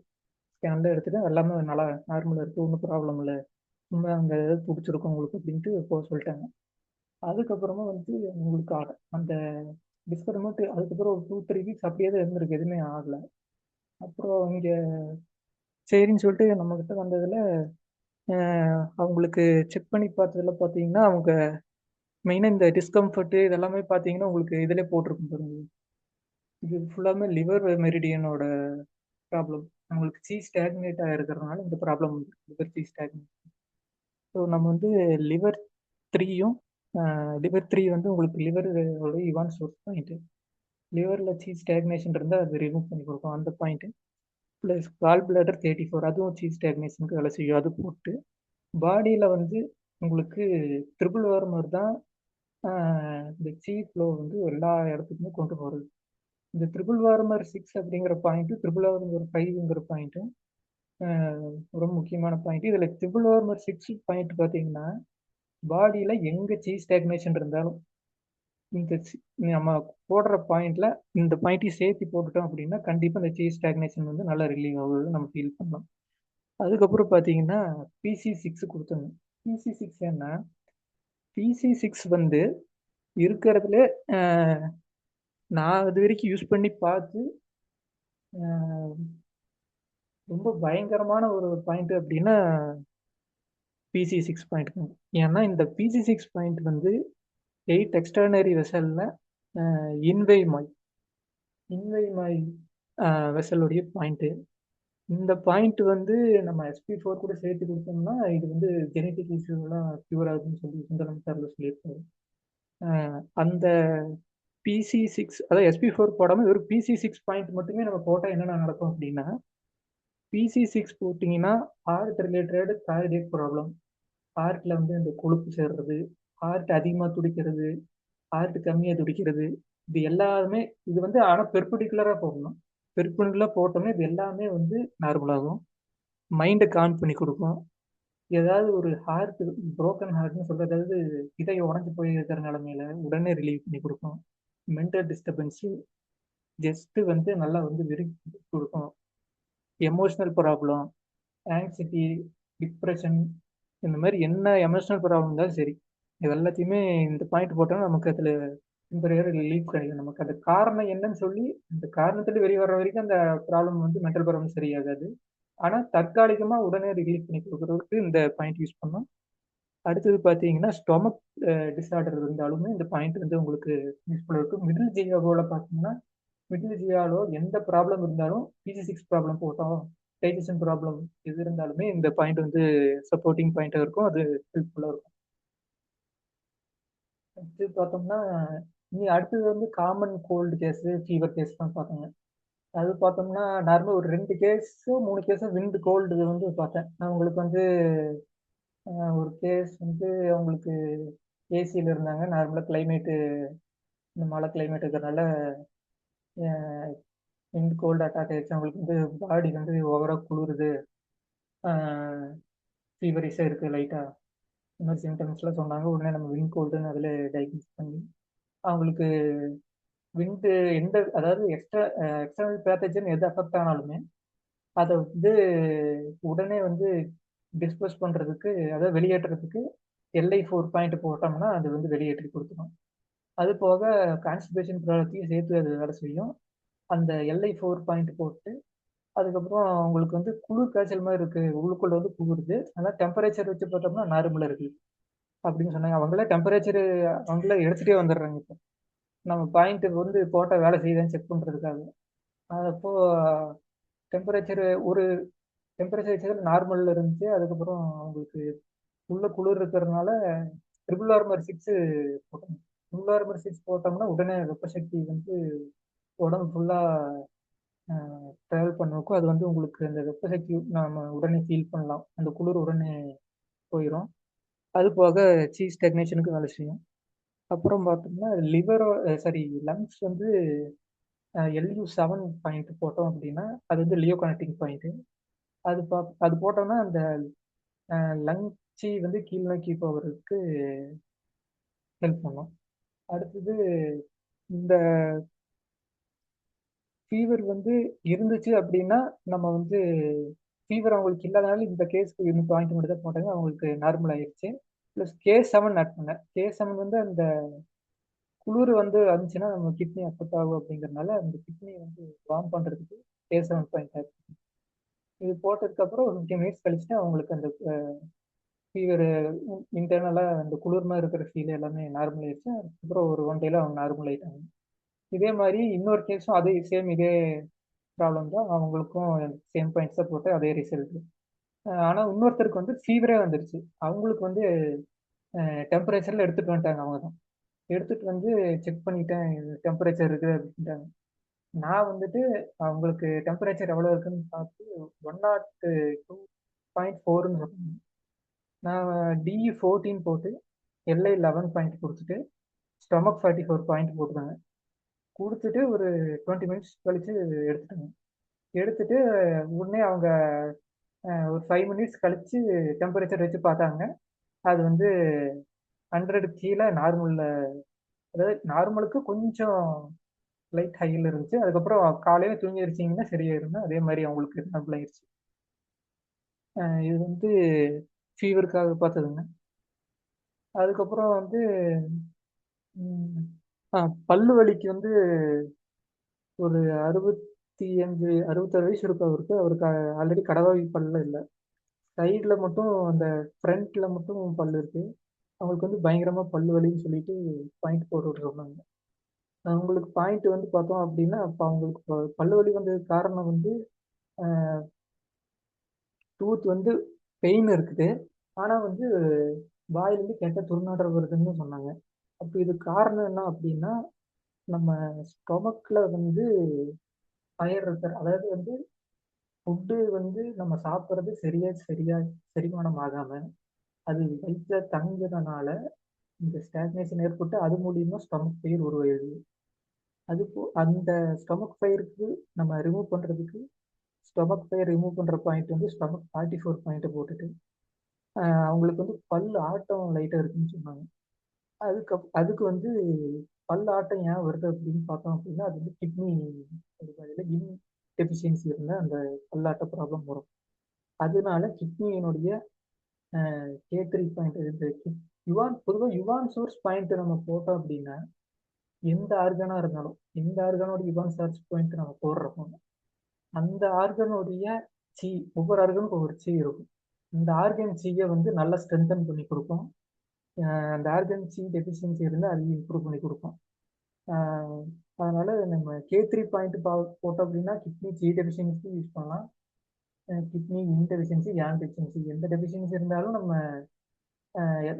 ஸ்கேன்லாம் எடுத்துட்டு எல்லாமே நல்லா நார்மலாக இருக்குது, ஒன்றும் ப்ராப்ளம் இல்லை, சும்மா அங்கே ஏதாவது பிடிச்சிருக்கும் உங்களுக்கு அப்படின்ட்டு போக சொல்லிட்டாங்க. அதுக்கப்புறமா வந்து உங்களுக்கு அந்த டிஸ்கம்ஃபர்ட் அதுக்கப்புறம் ஒரு 2-3 வீக்ஸ் அப்படியே தான் இருந்திருக்கு, எதுவுமே ஆகலை. அப்புறம் இங்கே சரின்னு சொல்லிட்டு நம்மக்கிட்ட வந்ததில் அவங்களுக்கு செக் பண்ணி பார்த்ததுல பார்த்தீங்கன்னா, அவங்க மெயினாக இந்த டிஸ்கம்ஃபர்ட்டு இதெல்லாமே பார்த்தீங்கன்னா உங்களுக்கு இதிலே போட்டிருக்கும் பாருங்க. இது ஃபுல்லாமே லிவர் மெரிடியனோட ப்ராப்ளம். அவங்களுக்கு சி ஸ்டாக்னேட் ஆகிருக்கிறதுனால இந்த ப்ராப்ளம் வந்து லிவர் சி ஸ்டாக்னேட். ஸோ நம்ம வந்து லிவர் 3யும் லிவர் 3 வந்து உங்களுக்கு லிவரோட இவான் சோர்ஸ் பாயிண்ட்டு. லிவரில் சி ஸ்டாக்னேஷன் இருந்தால் அது ரிமூவ் பண்ணி கொடுக்கும் அந்த பாயிண்ட்டு. ப்ளஸ் கால் பிளாடர் 34 அதுவும் சி ஸ்டாக்னேஷனுக்கு வேலை செய்யும். அது போட்டு பாடியில் வந்து உங்களுக்கு ட்ரிபிள் வார்மர் தான் இந்த சி ஃப்ளோ வந்து எல்லா இடத்துக்குமே கொண்டு போகிறது. இந்த ட்ரிபிள் வார்மர் 6 அப்படிங்கிற பாயிண்ட்டு, ட்ரிபிள் வார்மர் 5ங்கிற பாயிண்ட்டும் ரொம்ப முக்கியமான பாயிண்ட். இதில் ட்ரிபிள் வார்மர் 6 பாயிண்ட் பார்த்தீங்கன்னா, பாடியில் எங்கே சி ஸ்டாக்னேஷன் இருந்தாலும் இந்த நம்ம போடுற பாயிண்ட்ல இந்த பாயிண்ட்டையும் சேர்த்து போட்டுட்டோம் அப்படின்னா கண்டிப்பாக இந்த சி ஸ்டாக்னேஷன் வந்து நல்லா ரிலீவ் ஆகுது, நம்ம ஃபீல் பண்ணலாம். அதுக்கப்புறம் பார்த்தீங்கன்னா PC6 கொடுத்தோங்க. PC6 ஏன்னா PC6 வந்து இருக்கிறதுல நான் இது வரைக்கும் யூஸ் பண்ணி பார்த்து ரொம்ப பயங்கரமான ஒரு பாயிண்ட் அப்படின்னா PC6 பாயிண்ட். ஏன்னா இந்த PC6 பாயிண்ட் வந்து 8 எக்ஸ்டர்னரி வெசல்ல இன்வைமாய் வெசலுடைய பாயிண்ட். இந்த பாயிண்ட் வந்து நம்ம SP4 கூட சேர்த்து கொடுத்தோம்னா இது வந்து ஜெனட்டிக் இஷ்யூலாம் க்யூர் ஆகுதுன்னு சொல்லி சுந்தரம் சார்ல சொல்லியிருக்காரு. அந்த PC6 அதாவது SP4 போடாமல் வெறும் PC6 பாயிண்ட் மட்டுமே நம்ம போட்டால் என்னென்ன நடக்கும் அப்படின்னா, PC6 போட்டிங்கன்னா ஹார்ட் ரிலேட்டட் கார்டியக் ப்ராப்ளம், ஹார்ட்ல வந்து இந்த கொழுப்பு சேர்றது, ஹார்ட் அதிகமாக துடிக்கிறது, ஹார்ட் கம்மியாக துடிக்கிறது, இது எல்லாமே இது வந்து ஆனால் பெர்பெண்டிகுலராக போடணும். பெர்பெண்டிகுலராக போட்டோம்னா இது எல்லாமே வந்து நார்மலாகும். மைண்டை காம் பண்ணி கொடுக்கும். ஏதாவது ஒரு ஹார்ட் புரோக்கன் ஹார்ட்னு சொல்றது, அதாவது இதயம் உடஞ்சி போய் இருக்கிற நிலமையில உடனே ரிலீவ் பண்ணி கொடுக்கும். மென்டல் டிஸ்டர்பன்ஸு ஜஸ்ட் வந்து நல்லா வந்து விரும்பி கொடுக்கும். எமோஷனல் ப்ராப்ளம், ஆங்ஸைட்டி, டிப்ரெஷன், இந்த மாதிரி என்ன எமோஷனல் ப்ராப்ளம் இருந்தாலும் சரி, இது எல்லாத்தையுமே இந்த பாயிண்ட் போட்டோம்னா நமக்கு அதில் டெம்பரரி ரிலீஃப் கிடைக்கும். நமக்கு அந்த காரணம் என்னன்னு சொல்லி அந்த காரணத்துல வெளியே வர்ற வரைக்கும் அந்த ப்ராப்ளம் வந்து மென்டல் ப்ராப்ளம் சரியாகாது. ஆனால் தற்காலிகமாக உடனே ரிலீஃப் பண்ணி கொடுக்குறதுக்கு இந்த பாயிண்ட் யூஸ் பண்ணோம். அடுத்தது பார்த்தீங்கன்னா ஸ்டொமக் டிஸார்டர் இருந்தாலுமே இந்த பாயிண்ட் வந்து உங்களுக்கு யூஸ்ஃபுல்லாக இருக்கும். மிடில் ஜியாவோல பார்த்தீங்கன்னா மிடில் ஜியாலோ எந்த ப்ராப்ளம் இருந்தாலும் PC6 ப்ராப்ளம் போட்டோம், டைஜஷன் ப்ராப்ளம் எது இருந்தாலுமே இந்த பாயிண்ட் வந்து சப்போர்ட்டிங் பாயிண்டாக இருக்கும். அது ஹெல்ப்ஃபுல்லாக இருக்கும். அடுத்து பார்த்தோம்னா இனி அடுத்தது வந்து common cold case, fever case தான் பார்த்தோங்க. அது பார்த்தோம்னா நார்மல் ஒரு 2 கேஸோ 3 கேஸோ விண்ட் கோல்டு வந்து பார்த்தேன். நான் உங்களுக்கு வந்து ஒரு கேஸ் வந்து அவங்களுக்கு ஏசியில் இருந்தாங்க. நார்மலாக கிளைமேட்டு இந்த மழை கிளைமேட் இருக்கிறதுனால விண்ட் கோல்டு அட்டாக் ஆயிடுச்சு. அவங்களுக்கு வந்து பாடி வந்து ஓவராக குளிருது, ஃபீவரிஸாக இருக்குது லைட்டாக, இந்த மாதிரி சிம்டம்ஸ்லாம் சொன்னாங்க. உடனே நம்ம விண்ட் கோல்டுன்னு அதில் டயக்னோஸ் பண்ணி அவங்களுக்கு விண்டு எந்த அதாவது எக்ஸ்டர்னல் பேத்தஜன் எது அஃபெக்ட் ஆனாலுமே அதை வந்து உடனே வந்து டிஸ்போஸ் பண்ணுறதுக்கு, அதாவது வெளியேற்றுறதுக்கு LI4 பாயிண்ட் போட்டோம்னா அது வந்து வெளியேற்றி கொடுத்துரும். அது போக கான்ஸ்டிபேஷன் ப்ராடக்டையும் சேர்த்து அது வேலை செய்யும். அந்த LI4 பாயிண்ட் போட்டு அதுக்கப்புறம் உங்களுக்கு வந்து குளிர் காய்ச்சல் மாதிரி இருக்கு, உள்ளுக்குள்ள வந்து குளிருது, அதனால் டெம்பரேச்சர் வச்சு பார்த்தோம்னா நார்மலாக இருக்கு அப்படின்னு சொன்னாங்க. அவங்களே டெம்பரேச்சர் அவங்களே எடுத்துகிட்டே வந்துடுறாங்க. இப்போ நம்ம பாயிண்ட் வந்து போட்டால் வேலை செய்யுதான்னு செக் பண்ணுறதுக்காக. அப்போ டெம்பரேச்சர் ஒரு டெம்பரேச்சர் நார்மலில் இருந்துச்சு. அதுக்கப்புறம் அவங்களுக்கு உள்ள குளிர் இருக்கிறதுனால RR6 போட்டோம். RR6 போட்டோம்னா உடனே வெப்ப சக்தி வந்து உடம்பு ஃபுல்லாக ட்ராவல் பண்ணுவோம். அது வந்து உங்களுக்கு அந்த வெப்ப சக்தி நம்ம உடனே ஃபீல் பண்ணலாம், அந்த குளிர் உடனே போயிடும். அது போக சீஸ் ஸ்டக்னேஷனுக்கு வேலை செய்யும். அப்புறம் பார்த்தோம்னா லங்ஸ் வந்து LU7 பாயிண்ட் போட்டோம் அப்படின்னா அது வந்து லியோ கனெக்டிங் பாயிண்ட். அது போட்டோம்னா அந்த லங்ஸி வந்து கீழ் நோக்கி போகிறதுக்கு ஹெல்ப் பண்ணும். அடுத்தது இந்த ஃபீவர் வந்து இருந்துச்சு அப்படின்னா நம்ம வந்து ஃபீவர் அவங்களுக்கு இல்லாதனால இந்த கேஸ்க்கு இந்த பாயிண்ட் மட்டும் தான் போட்டாங்க, அவங்களுக்கு நார்மல் ஆயிடுச்சு. ப்ளஸ் K7 ஆட் பண்ணேன். K7 வந்து அந்த குளிர் வந்து வந்துச்சுன்னா நம்ம கிட்னி அஃபெக்ட் ஆகும் அப்படிங்கிறதுனால அந்த கிட்னி வந்து வார்ம் பண்ணுறதுக்கு K7 பாயிண்ட் ஆட் பண்ணேன். இது போட்டதுக்கப்புறம் ஒரு 15 மினிட்ஸ் கழிச்சுட்டு அவங்களுக்கு அந்த ஃபீவர் இன்டர்னலாக அந்த குளிர்மா இருக்கிற ஃபீல் எல்லாமே நார்மல் ஆயிடுச்சு. அதுக்கப்புறம் ஒரு 1 டேல அவங்க நார்மல் ஆயிட்டாங்க. இதே மாதிரி இன்னொரு கேஸும் அதே சேம் இதே ப்ராப்ளம் தான், அவங்களுக்கும் சேம் பாயிண்ட்ஸ் தான் போட்டு அதே ரிசல்ட். ஆனால் இன்னொருத்தருக்கு வந்து ஃபீவரே வந்துருச்சு. அவங்களுக்கு வந்து டெம்பரேச்சரில் எடுத்துகிட்டு வந்துட்டாங்க. அவங்க தான் எடுத்துகிட்டு வந்து செக் பண்ணிட்டேன் டெம்பரேச்சர் இருக்குது அப்படின்ட்டாங்க. நான் வந்துட்டு அவங்களுக்கு டெம்பரேச்சர் எவ்வளோ இருக்குன்னு பார்த்து 102.4ன்னு சொன்னாங்க. நான் DE14 போட்டு LI11 பாயிண்ட் கொடுத்துட்டு ஸ்டொமக் 44 பாயிண்ட் போட்டுருந்தாங்க. கொடுத்துட்டு ஒரு 20 மினிட்ஸ் கழிச்சு எடுத்துட்டாங்க. எடுத்துட்டு உடனே அவங்க ஒரு 5 மினிட்ஸ் கழிச்சு டெம்பரேச்சர் வச்சு பார்த்தாங்க. அது வந்து 100 கீழே நார்மலில், அதாவது நார்மலுக்கு கொஞ்சம் லைட் ஹையில் இருந்துச்சு. அதுக்கப்புறம் காலையில் தூங்கி வச்சிங்கன்னா சரியாயிருந்தா அதே மாதிரி அவங்களுக்கு நார்மல் ஆயிடுச்சு. இது வந்து ஃபீவருக்காக பார்த்ததுங்க. அதுக்கப்புறம் வந்து பல்லு வலிக்கு வந்து ஒரு 65 66 வயசு இருக்கு அவருக்கு. ஆல்ரெடி கடவாய் பல்ல இல்லை. சைடில் மட்டும் அந்த ஃப்ரண்ட்டில் மட்டும் பல்லு இருக்கு. அவங்களுக்கு வந்து பயங்கரமாக பல்லு வலின்னு சொல்லிட்டு பாயிண்ட் போட்டு விட்டுருந்தாங்க. அவங்களுக்கு பாயிண்ட் வந்து பார்த்தோம் அப்படின்னா, அப்போ அவங்களுக்கு பல்லு வலி வந்ததுக்கு காரணம் வந்து டூத் வந்து பெயின் இருக்குது. ஆனால் வந்து வாயிலிருந்து கெட்ட துர்நாற்றம் வருதுன்னு சொன்னாங்க. அப்போ இது காரணம் என்ன அப்படின்னா, நம்ம ஸ்டொமக்கில் வந்து ஃபயர் இருக்கிற, அதாவது வந்து ஃபுட்டு வந்து நம்ம சாப்பிட்றது சரியா செரிமானம் ஆகாம அது வயிற்றுல தங்குறதுனால இந்த ஸ்டாக்னேஷன் ஏற்பட்டு அது மூலியமா ஸ்டொமக் பெயின் உருவாயிருது. அந்த ஸ்டொமக் பெயிருக்கு நம்ம ரிமூவ் பண்றதுக்கு ஸ்டொமக் பெயின் ரிமூவ் பண்ற பாயிண்ட் வந்து ஸ்டொமக் 44 பாயிண்ட் போட்டுட்டு அவங்களுக்கு வந்து பல் ஆட்டம் லைட்டா இருக்குன்னு சொன்னாங்க. அதுக்கு வந்து பல் ஆட்டம் ஏன் வருது அப்படின்னு பார்த்தோம் அப்படின்னா, அது வந்து கிட்னி இன் டெஃபிஷியன்சி இருந்தா அந்த பல்லாட்ட ப்ராப்ளம் வரும். அதனால கிட்னியினுடைய K3 பாயிண்ட் இருக்கு. பொதுவாக யுவான் சோர்ஸ் பாயிண்ட் நம்ம போட்டோம் அப்படின்னா, எந்த ஆர்கனா இருந்தாலும் எந்த ஆர்கனோட யுவான் சோர்ஸ் பாயிண்ட் நம்ம போடுறோமோ அந்த ஆர்கனுடைய சி, ஒவ்வொரு ஆர்கனுக்கும் ஒவ்வொரு சி இருக்கும். இந்த ஆர்கன் சியை வந்து நல்லா ஸ்ட்ரென்தன் பண்ணி கொடுக்கும். அந்த ஆர்கன் சி டெஃபிஷியன்சி இருந்தால் அது இம்ப்ரூவ் பண்ணி கொடுக்கும். அதனால நம்ம K3 பாயிண்ட் போட்டோம் அப்படின்னா கிட்னி சி டெஃபிஷியன்சி யூஸ் பண்ணலாம். கிட்னி இன் டெஃபிஷியன்சி, யான் டெஃபிஷியன்சி எந்த டெஃபிஷியன்சி இருந்தாலும் நம்ம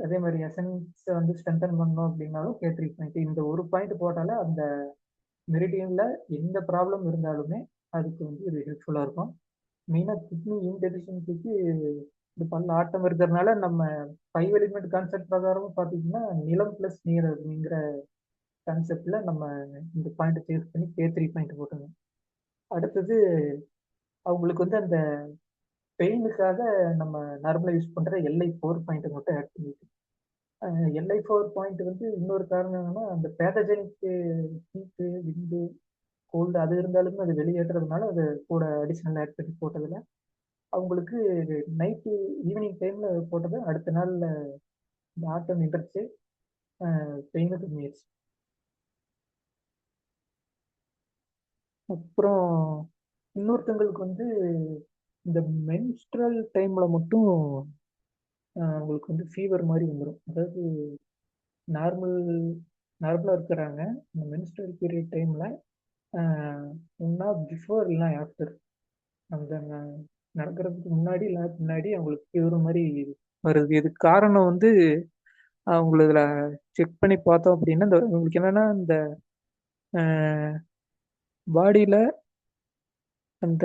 அதே மாதிரி எசன்ஸ் வந்து ஸ்ட்ரென்தன் பண்ணோம் அப்படின்னாலும் K3 பாயிண்ட் இந்த ஒரு பாயிண்ட் போட்டாலே அந்த மெரிடியன்ல எந்த ப்ராப்ளம் இருந்தாலுமே அதுக்கு வந்து இது ஹெல்ப்ஃபுல்லாக இருக்கும். மெயினாக கிட்னி இன் டெஃபிஷியன்சிக்கு இந்த பல்ல ஆட்டம் இருக்கிறதுனால நம்ம 5 எலிமெண்ட் கான்செப்ட் பிரகாரமும் பார்த்தீங்கன்னா நிலம் ப்ளஸ் நீர் அப்படிங்கிற கான்செப்ட்ல நம்ம இந்த பாயிண்ட் சேஸ் பண்ணி K3 பாயிண்ட் போட்டுங்க. அடுத்தது அவங்களுக்கு வந்து அந்த பெயினுக்காக நம்ம நார்மலாக யூஸ் பண்ணுற LI4 பாயிண்ட் மட்டும் ஆட் பண்ணிட்டு LI4 பாயிண்ட் வந்து இன்னொரு காரணம் என்னன்னா, அந்த பேத்தஜெனிக் ஹீட்டு, விண்டு, கோல்டு அது இருந்தாலுமே அது வெளியேற்றுறதுனால அது கூட அடிஷ்னல் ஆட் பண்ணி போட்டதில் அவங்களுக்கு நைட்டு ஈவினிங் டைமில் போட்டது அடுத்த நாளில் இந்த ஆட்டம் நின்றுச்சு, பெயினும் கம்மியாச்சு. அப்புறம் இன்னொருத்தவங்களுக்கு வந்து இந்த மென்ஸ்ட்ரல் டைமில் மட்டும் அவங்களுக்கு வந்து ஃபீவர் மாதிரி வந்துடும். அதாவது நார்மலாக இருக்கிறாங்க. இந்த மென்ஸ்ட்ரல் பீரியட் டைமில் ஒன்றா பிஃபோர் இல்லைனா ஆஃப்டர் அந்த நடக்கிறதுக்கு முன்னாடி இல்லை பின்னாடி அவங்களுக்கு ஃபீவர் மாதிரி வருது. இதுக்கு காரணம் வந்து அவங்கள இதில் செக் பண்ணி பார்த்தோம் அப்படின்னா உங்களுக்கு என்னென்னா இந்த பாடியில் அந்த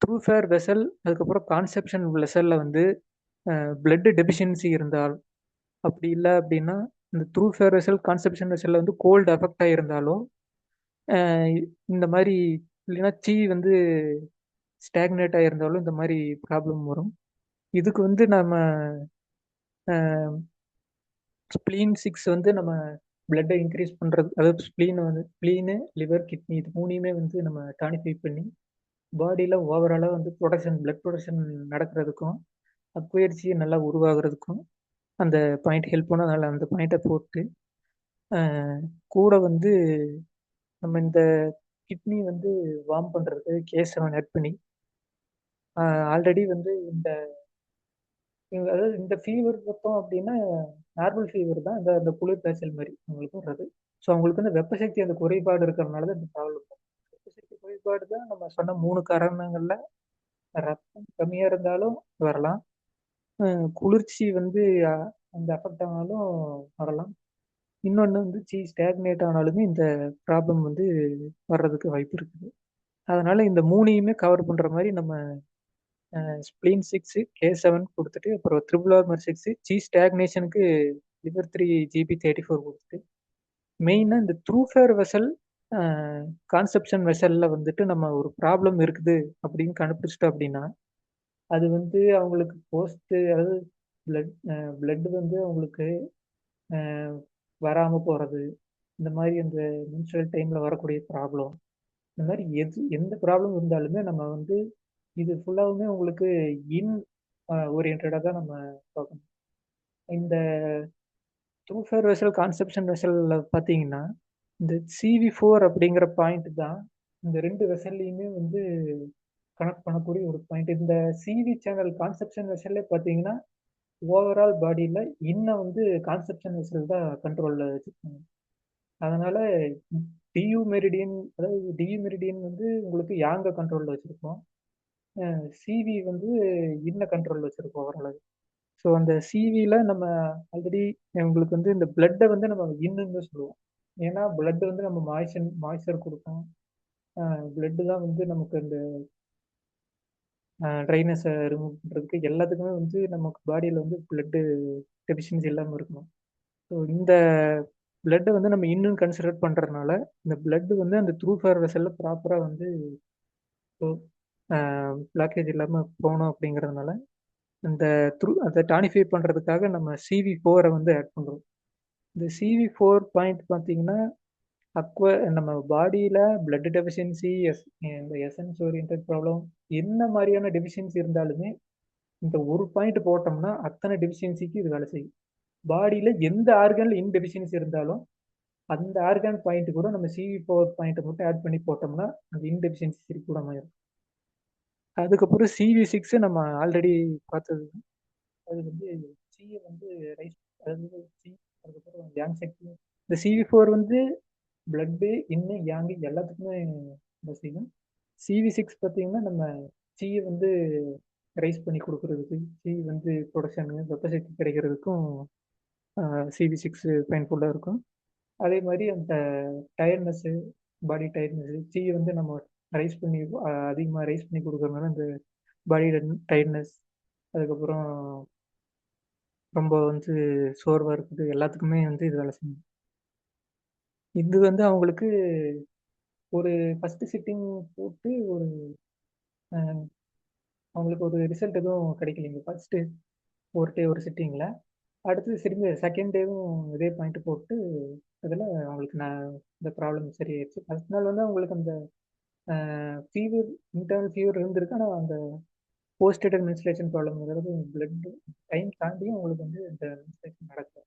த்ரூஃபேர் வெசல் அதுக்கப்புறம் கான்செப்ஷன் வெசலில் வந்து பிளட் டெபிஷியன்சி இருந்தால், அப்படி இல்லை அப்படின்னா இந்த த்ரூஃபேர் வெசல் கான்செப்ஷன் வெசலில் வந்து கோல்டு அஃபெக்ட் ஆகியிருந்தாலும் இந்த மாதிரி இல்லைன்னா சி வந்து ஸ்டாக்னேட் ஆகியிருந்தாலும் இந்த மாதிரி ப்ராப்ளம் வரும். இதுக்கு வந்து நம்ம ஸ்ப்ளீன் 6 வந்து நம்ம பிளட்டை இன்க்ரீஸ் பண்ணுறது, அதாவது ஸ்ப்ளீனு லிவர் கிட்னி இது மூணையுமே வந்து நம்ம டானிஃபை பண்ணி பாடியில் ஓவராலாக வந்து பிளட் ப்ரொடக்ஷன் நடக்கிறதுக்கும் அக்வயர்ச்சியை நல்லா உருவாகிறதுக்கும் அந்த பாயிண்ட் ஹெல்ப் பண்ண அதனால் அந்த பாயிண்ட்டை போட்டு கூட வந்து நம்ம இந்த கிட்னி வந்து வார்ம் பண்ணுறதுக்கு K7 ஆட் பண்ணி ஆல்ரெடி வந்து அதாவது இந்த ஃபீவர் பார்த்தோம் அப்படின்னா நார்மல் ஃபீவர் தான், இந்த குளிர் காய்ச்சல் மாதிரி அவங்களுக்கு வர்றது. ஸோ அவங்களுக்கு வந்து வெப்பசக்தி அந்த குறைபாடு இருக்கிறதுனால தான் இந்த ப்ராப்ளம். வெப்பசக்தி குறைபாடு தான் நம்ம சொன்ன 3 காரணங்கள்ல ரத்தம் கம்மியாக இருந்தாலும் வரலாம், குளிர்ச்சி வந்து அந்த அஃபெக்ட் ஆனாலும் வரலாம், இன்னொன்று வந்து ஸ்டாக்னேட் ஆனாலுமே இந்த ப்ராப்ளம் வந்து வர்றதுக்கு வாய்ப்பு இருக்குது. அதனால இந்த மூணையுமே கவர் பண்ணுற மாதிரி நம்ம ஸ்ப்ளீன் 6 K7 கொடுத்துட்டு அப்புறம் RR6 ஸ்டாக்னேஷனுக்கு லிவர் 3 GB34 கொடுத்துட்டு மெயினாக இந்த த்ரூஃபேர் வெசல் கான்செப்ஷன் வெசலில் வந்துட்டு நம்ம ஒரு ப்ராப்ளம் இருக்குது அப்படின்னு கண்டுபிடிச்சிட்டோம் அப்படின்னா அது வந்து அவங்களுக்கு அதாவது பிளட் வந்து அவங்களுக்கு வராமல் போகிறது, இந்த மாதிரி அந்த மென்ஸ்ட்ரல் டைமில் வரக்கூடிய ப்ராப்ளம், இந்த மாதிரி எந்த ப்ராப்ளம் இருந்தாலுமே நம்ம வந்து இது ஃபுல்லாகவுமே உங்களுக்கு இன் ஓரியன்டாக தான் நம்ம பார்க்கணும். இந்த த்ரூஃபேர் வெசல் கான்செப்ஷன் வெசலில் பார்த்தீங்கன்னா இந்த CV4 அப்படிங்கிற பாயிண்ட் தான் இந்த 2 வெசல்லையுமே வந்து கனெக்ட் பண்ணக்கூடிய ஒரு பாயிண்ட். இந்த சிவி சேனல் கான்செப்ஷன் வெசல்லே பார்த்தீங்கன்னா ஓவரால் பாடியில் இன்னும் வந்து கான்செப்ஷன் வெசல் தான் கண்ட்ரோலில் வச்சுருக்காங்க. அதனால டியூ மெரிடியன், அதாவது டியூ மெரிடியன் வந்து உங்களுக்கு யாங்க கண்ட்ரோலில் வச்சுருக்கோம். சிவி வந்து இன்ன கண்ட்ரோலில் வச்சுருக்கோம் ஓரளவு. ஸோ அந்த சிவியில் நம்ம ஆல்ரெடி உங்களுக்கு வந்து இந்த பிளட்டை வந்து நம்ம இன்னுன்னு சொல்லுவோம். ஏன்னா பிளட் வந்து நம்ம மாய்ச்சர் கொடுக்கும். பிளட்டு தான் வந்து நமக்கு இந்த ட்ரைனஸை ரிமூவ் பண்ணுறதுக்கு எல்லாத்துக்குமே வந்து நமக்கு பாடியில் வந்து பிளட்டு டெஃபிஷியன்சி இல்லாமல் இருக்கணும். ஸோ இந்த பிளட்டை வந்து நம்ம இன்னும் கன்சிடர் பண்ணுறதுனால இந்த பிளட் வந்து அந்த த்ரூ ஃபேர் வெசலில் ப்ராப்பராக வந்து பிளாக்கேஜ் இல்லாமல் போகணும் அப்படிங்கிறதுனால இந்த அதை டானிஃபை பண்ணுறதுக்காக நம்ம CV4 வந்து ஆட் பண்ணுறோம். இந்த CV4 பாயிண்ட் பார்த்தீங்கன்னா நம்ம பாடியில் பிளட் டெஃபிஷியன்சி, இந்த எசன்ஸ் ஓரியன்ட் ப்ராப்ளம் என்ன மாதிரியான டெஃபிஷியன்சி இருந்தாலுமே இந்த ஒரு பாயிண்ட் போட்டோம்னா அத்தனை டெஃபிஷியன்சிக்கு இது வேலை செய்யும். பாடியில் எந்த ஆர்கனில் இன்டெஃபிஷியன்சி இருந்தாலும் அந்த ஆர்கான் பாயிண்ட் கூட நம்ம CV4 பாயிண்ட்டை மட்டும் ஆட் பண்ணி போட்டோம்னா அந்த இன்டெஃபிஷியன்சி சரி கூட ஆயிடும். அதுக்கப்புறம் CV6 நம்ம ஆல்ரெடி பார்த்தது. அது வந்து சியை வந்து ரைஸ், அதாவது அதுக்கப்புறம் யாங் சக்தி. இந்த CV4 வந்து பிளட்டு இன்னும் யாங்கு எல்லாத்துக்குமே வேலை செய்யும். CV6 பார்த்தீங்கன்னா நம்ம சியை வந்து ரைஸ் பண்ணி கொடுக்கறதுக்கு, சி வந்து ப்ரொடக்ஷனு வெப்ப சக்தி கிடைக்கிறதுக்கும் CV6 பயன்புல்லாக இருக்கும். அதே மாதிரி அந்த டயர்ட்னஸ்ஸு, பாடி டயர்ட்னஸ்ஸு, சியை வந்து நம்ம ரைஸ் பண்ணி அதிகமாக ரைஸ் பண்ணி கொடுக்கறதுனால அந்த பாடி டயர்ட்னஸ், அதுக்கப்புறம் ரொம்ப வந்து சோர்வாக இருக்குது, எல்லாத்துக்குமே வந்து இது வேலை செய்யும். இது வந்து அவங்களுக்கு ஒரு ஃபஸ்ட்டு சிட்டிங் போட்டு ஒரு அவங்களுக்கு ஒரு ரிசல்ட் எதுவும் கிடைக்கலைங்க ஃபஸ்ட்டு ஒரு சிட்டிங்கில். அடுத்து திரும்பி செகண்ட் டேவும் இதே பாயிண்ட் போட்டு அதில் அவங்களுக்கு இந்த ப்ராப்ளம் சரியாயிடுச்சு. ஃபஸ்ட் நாள் வந்து அவங்களுக்கு அந்த ஃபீவர், இன்டர்னல் ஃபீவர் இருந்திருக்கு. ஆனால் அந்த போஸ்டேட்டட் மென்ஸ்ட்ரேஷன் ப்ராப்ளம், அதாவது பிளட் டைம் தாண்டியும் அவங்களுக்கு வந்து இந்த மென்ஸ்ட்ரேஷன் நடக்கும்.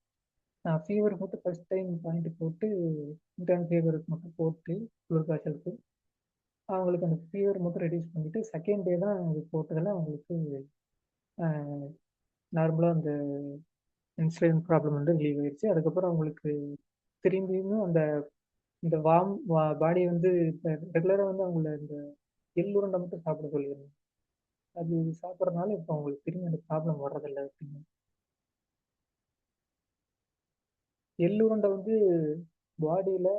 ஃபீவர் மட்டும் ஃபஸ்ட் டைம் பாயிண்ட் போட்டு இன்டர்னல் ஃபீவருக்கு மட்டும் போட்டு குளிர் காய்ச்சலுக்கு அவங்களுக்கு அந்த ஃபீவர் மட்டும் ரெடியூஸ் பண்ணிவிட்டு செகண்ட் டே தான் அது போட்டதில் அவங்களுக்கு நார்மலாக அந்த மென்ஸ்ட்ரேஷன் ப்ராப்ளம் வந்து ரிலீவ் ஆயிடுச்சு. அதுக்கப்புறம் அவங்களுக்கு திரும்பியும் அந்த இந்த பாடி வந்து இப்போ ரெகுலராக வந்து அவங்கள இந்த எள்ளுருண்டை மட்டும் சாப்பிட சொல்லியிருந்தேன். அது சாப்பிட்றதுனால இப்போ அவங்களுக்கு திரும்பி அந்த ப்ராப்ளம் வர்றதில்லை அப்படின்னு. எள்ளுருண்டை வந்து பாடியில்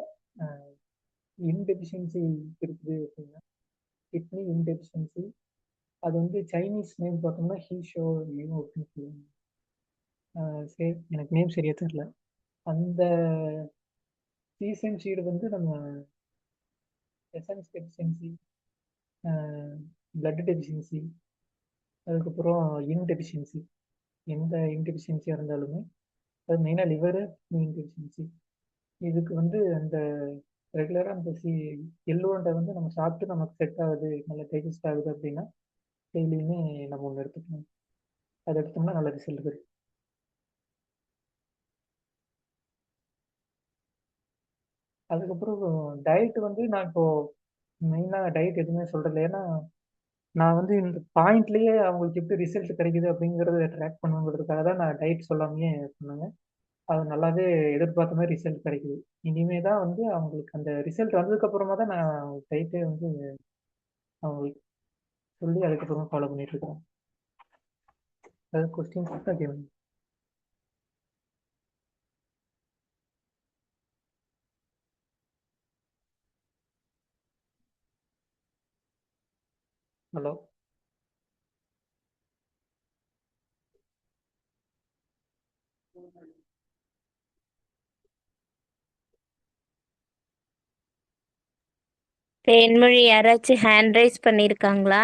இன்டெஃபிஷியன்சி இருக்குது அப்படின்னா, கிட்னி இன்டெஃபிஷியன்சி, அது வந்து சைனீஸ் நேம் பார்த்தோம்னா ஹீஷோ யூ அப்படின்னு சொல்லுவாங்க. சரி, எனக்கு நேம் சரியா தெரியல. அந்த சீசன் சீடு வந்து நம்ம எசன்ஸ் டெஃபிஷியன்சி, பிளட் டெஃபிஷியன்சி, அதுக்கப்புறம் இன்டெஃபிஷியன்சி, எந்த இன்டெஃபிஷியன்சியாக இருந்தாலுமே அது மெயினாக லிவரு இன்டெஃபிஷியன்சி. இதுக்கு வந்து அந்த ரெகுலராக அந்த எள்ளுருண்டை வந்து நம்ம சாப்பிட்டு நமக்கு செட் ஆகுது, நல்லா டைஜஸ்ட் ஆகுது அப்படின்னா டெய்லியுமே நம்ம ஒன்று எடுத்துக்கணும். அதை எடுத்தோம்னா நல்ல ரிசல்ட் கிடைக்கும். அதுக்கப்புறம் டயட் வந்து நான் இப்போ மெயினாக டயட் எதுவுமே சொல்கிறதில்ல. ஏன்னா நான் வந்து இந்த பாயிண்ட்லேயே அவங்களுக்கு எப்படி ரிசல்ட் கிடைக்குது அப்படிங்கிறத ட்ராக் பண்ணுங்கிறதுக்காக தான் நான் டயட் சொல்லாமையே சொன்னாங்க. அது நல்லாவே எதிர்பார்த்த மாதிரி ரிசல்ட் கிடைக்குது. இனிமே தான் வந்து அவங்களுக்கு அந்த ரிசல்ட் வந்ததுக்கப்புறமா தான் நான் டயட்டே வந்து அவங்களுக்கு சொல்லி அதுக்கப்புறமா ஃபாலோ பண்ணிட்டு இருக்கேன். அதாவது கொஸ்டின் தான் கேளுங்க. ஹலோ, தேன்மொழி யாராச்சும் ஹேண்ட் ரைஸ் பண்ணியிருக்காங்களா?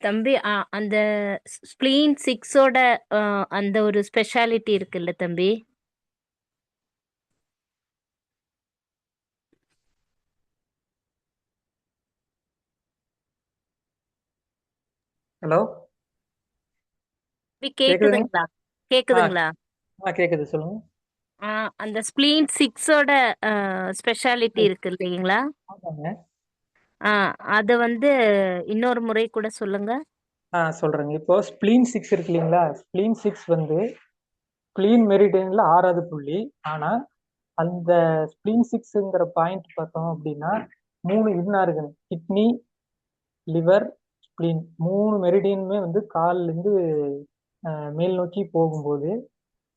தம்பி, அந்த ஸ்ப்ளீன் 6ஓட அந்த ஒரு ஸ்பெஷாலிட்டி இருக்குல்ல தம்பி. ஹலோ, கேக்குதுங்களா? கேக்குதுங்களா? கேட்குது, சொல்லுங்க. அந்த ஸ்பிளீன் சிக்ஸோட ஸ்பெஷாலிட்டி இருக்கு இல்லைங்களா? ஆமாங்க. அதை வந்து இன்னொரு முறை கூட சொல்லுங்க. சொல்றேங்க. இப்போ ஸ்பிளீன் 6 இருக்கு இல்லைங்களா? ஸ்பிளீன் 6 வந்து ஸ்பிளீன் மெரிடியன்ல 6வது புள்ளி. ஆனா அந்த ஸ்பிளீன் 6ங்கிற பாயிண்ட் பார்த்தோம் அப்படின்னா 3 இன்னார்கள் கிட்னி, லிவர், ஸ்பிளீன் 3 மெரிடியனுமே வந்து கால்ல இருந்து மேல் நோக்கி போகும்போது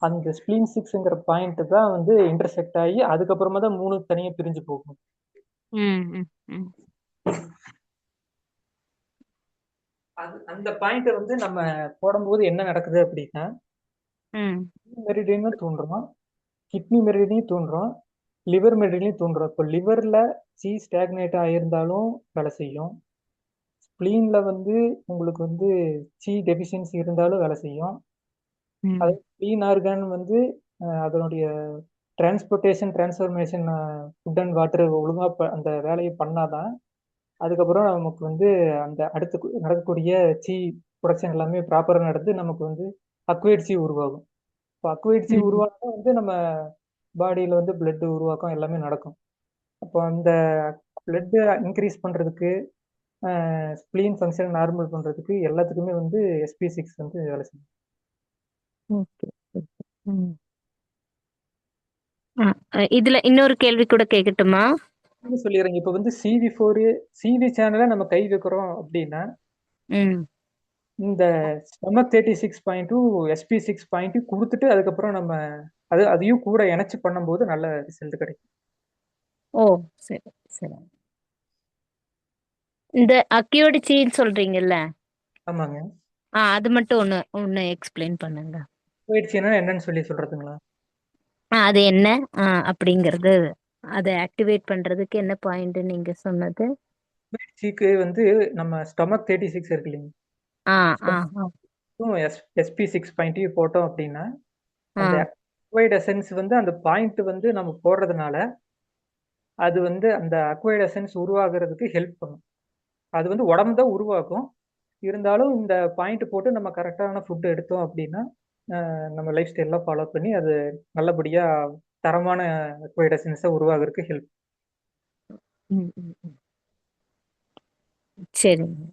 அந்த ஸ்பிளீன் 6ங்கிற பாயிண்ட் தான் வந்து இன்டர்செக்ட் ஆகி அதுக்கப்புறமா தான் 3 தனியா பிரிஞ்சு போகும். ம், ம், ம். அந்த பாயிண்ட் வந்து நம்ம போடும்போது என்ன நடக்குது அப்படின்னா ம், மெரிடியனும் தூண்டுறோம், கிட்னி மெரிடியனையும் தூண்டுறோம், லிவர் மெரிடியனையும் தூண்டுறோம். இப்போ லிவர்ல சி ஸ்டாக்னேட் ஆகியிருந்தாலும் வேலை செய்யும், ஸ்பிளீன்ல வந்து உங்களுக்கு வந்து சி டெபிஷியன்சி இருந்தாலும் வேலை செய்யும். ம். அது ஸ்பிளீன் ஆர்கான் வந்து அதனுடைய transportation transformation food and water ஒழுங்கா அந்த வேலையை பண்ணாதான் அதுக்கப்புறம் நமக்கு வந்து அந்த அடுத்து நடக்கக்கூடிய சி ப்ரொடக்ஷன் எல்லாமே ப்ராப்பராக நடந்து நமக்கு வந்து அக்வைட் சி உருவாகும். இப்போ அக்வைட் சி ம். உருவாக்க வந்து நம்ம பாடியில் வந்து பிளட் உருவாக்கம் எல்லாமே நடக்கும். அப்போ அந்த பிளட் இன்க்ரீஸ் பண்ணுறதுக்கு ஸ்பிளீன் ஃபங்க்ஷன் நார்மல் பண்ணுறதுக்கு எல்லாத்துக்குமே வந்து SP6 வந்து வேலை செய்யும். ஓகே. ம். இதுல இன்னொரு கேள்வி கூட கேட்கட்டுமா? சொல்லிடுறேங்க. இப்போ வந்து CV சேனலை நம்ம கை வைக்கிறோம் அப்படின்னா ம். இந்த ஸ்டொமக் 36.2 SP6.2 கொடுத்துட்டு அதுக்கப்புறம் நம்ம அதையும் கூட இணைச்சு பண்ணும்போது நல்ல ரிசல்ட் கிடைக்கும். ஓ, சரி சரி. இந்த அக்கியோடிச்சின்னு சொல்றீங்கல்ல, ஆமாங்க. அது மட்டும் ஒன்னு எக்ஸ்பிளைன் பண்ணுங்க. போயிடுச்சுன்னா என்னன்னு சொல்றதுங்களா? அது என்ன அப்படிங்கிறது, அதை ஆக்டிவேட் பண்றதுக்கு என்ன பாயிண்ட் நீங்க சொன்னது? சிக்கு வந்து நம்ம ஸ்டொமக் 36 இருக்கு இல்லைங்க, ஆ ஆ ஆ. SP6.2 போட்டோம் அப்படின்னா ஆ. அந்த அக்வைட் எசன்ஸ் வந்து அந்த பாயிண்ட் வந்து நம்ம போடுறதுனால அது வந்து அந்த அக்வைட் எசன்ஸ் உருவாகிறதுக்கு ஹெல்ப் பண்ணும். அது வந்து உடம்பு தான் உருவாக்கும். இருந்தாலும் இந்த பாயிண்ட் போட்டு நம்ம கரெக்டான ஃபுட் எடுத்தோம் அப்படின்னா நம்ம லைஃப் ஸ்டைல்லாம் ஃபாலோ பண்ணி அது நல்லபடியா தரமான அக்வைட் எசன்ஸை உருவாகிறதுக்கு ஹெல்ப். ம், ம், ம். சரிங்க.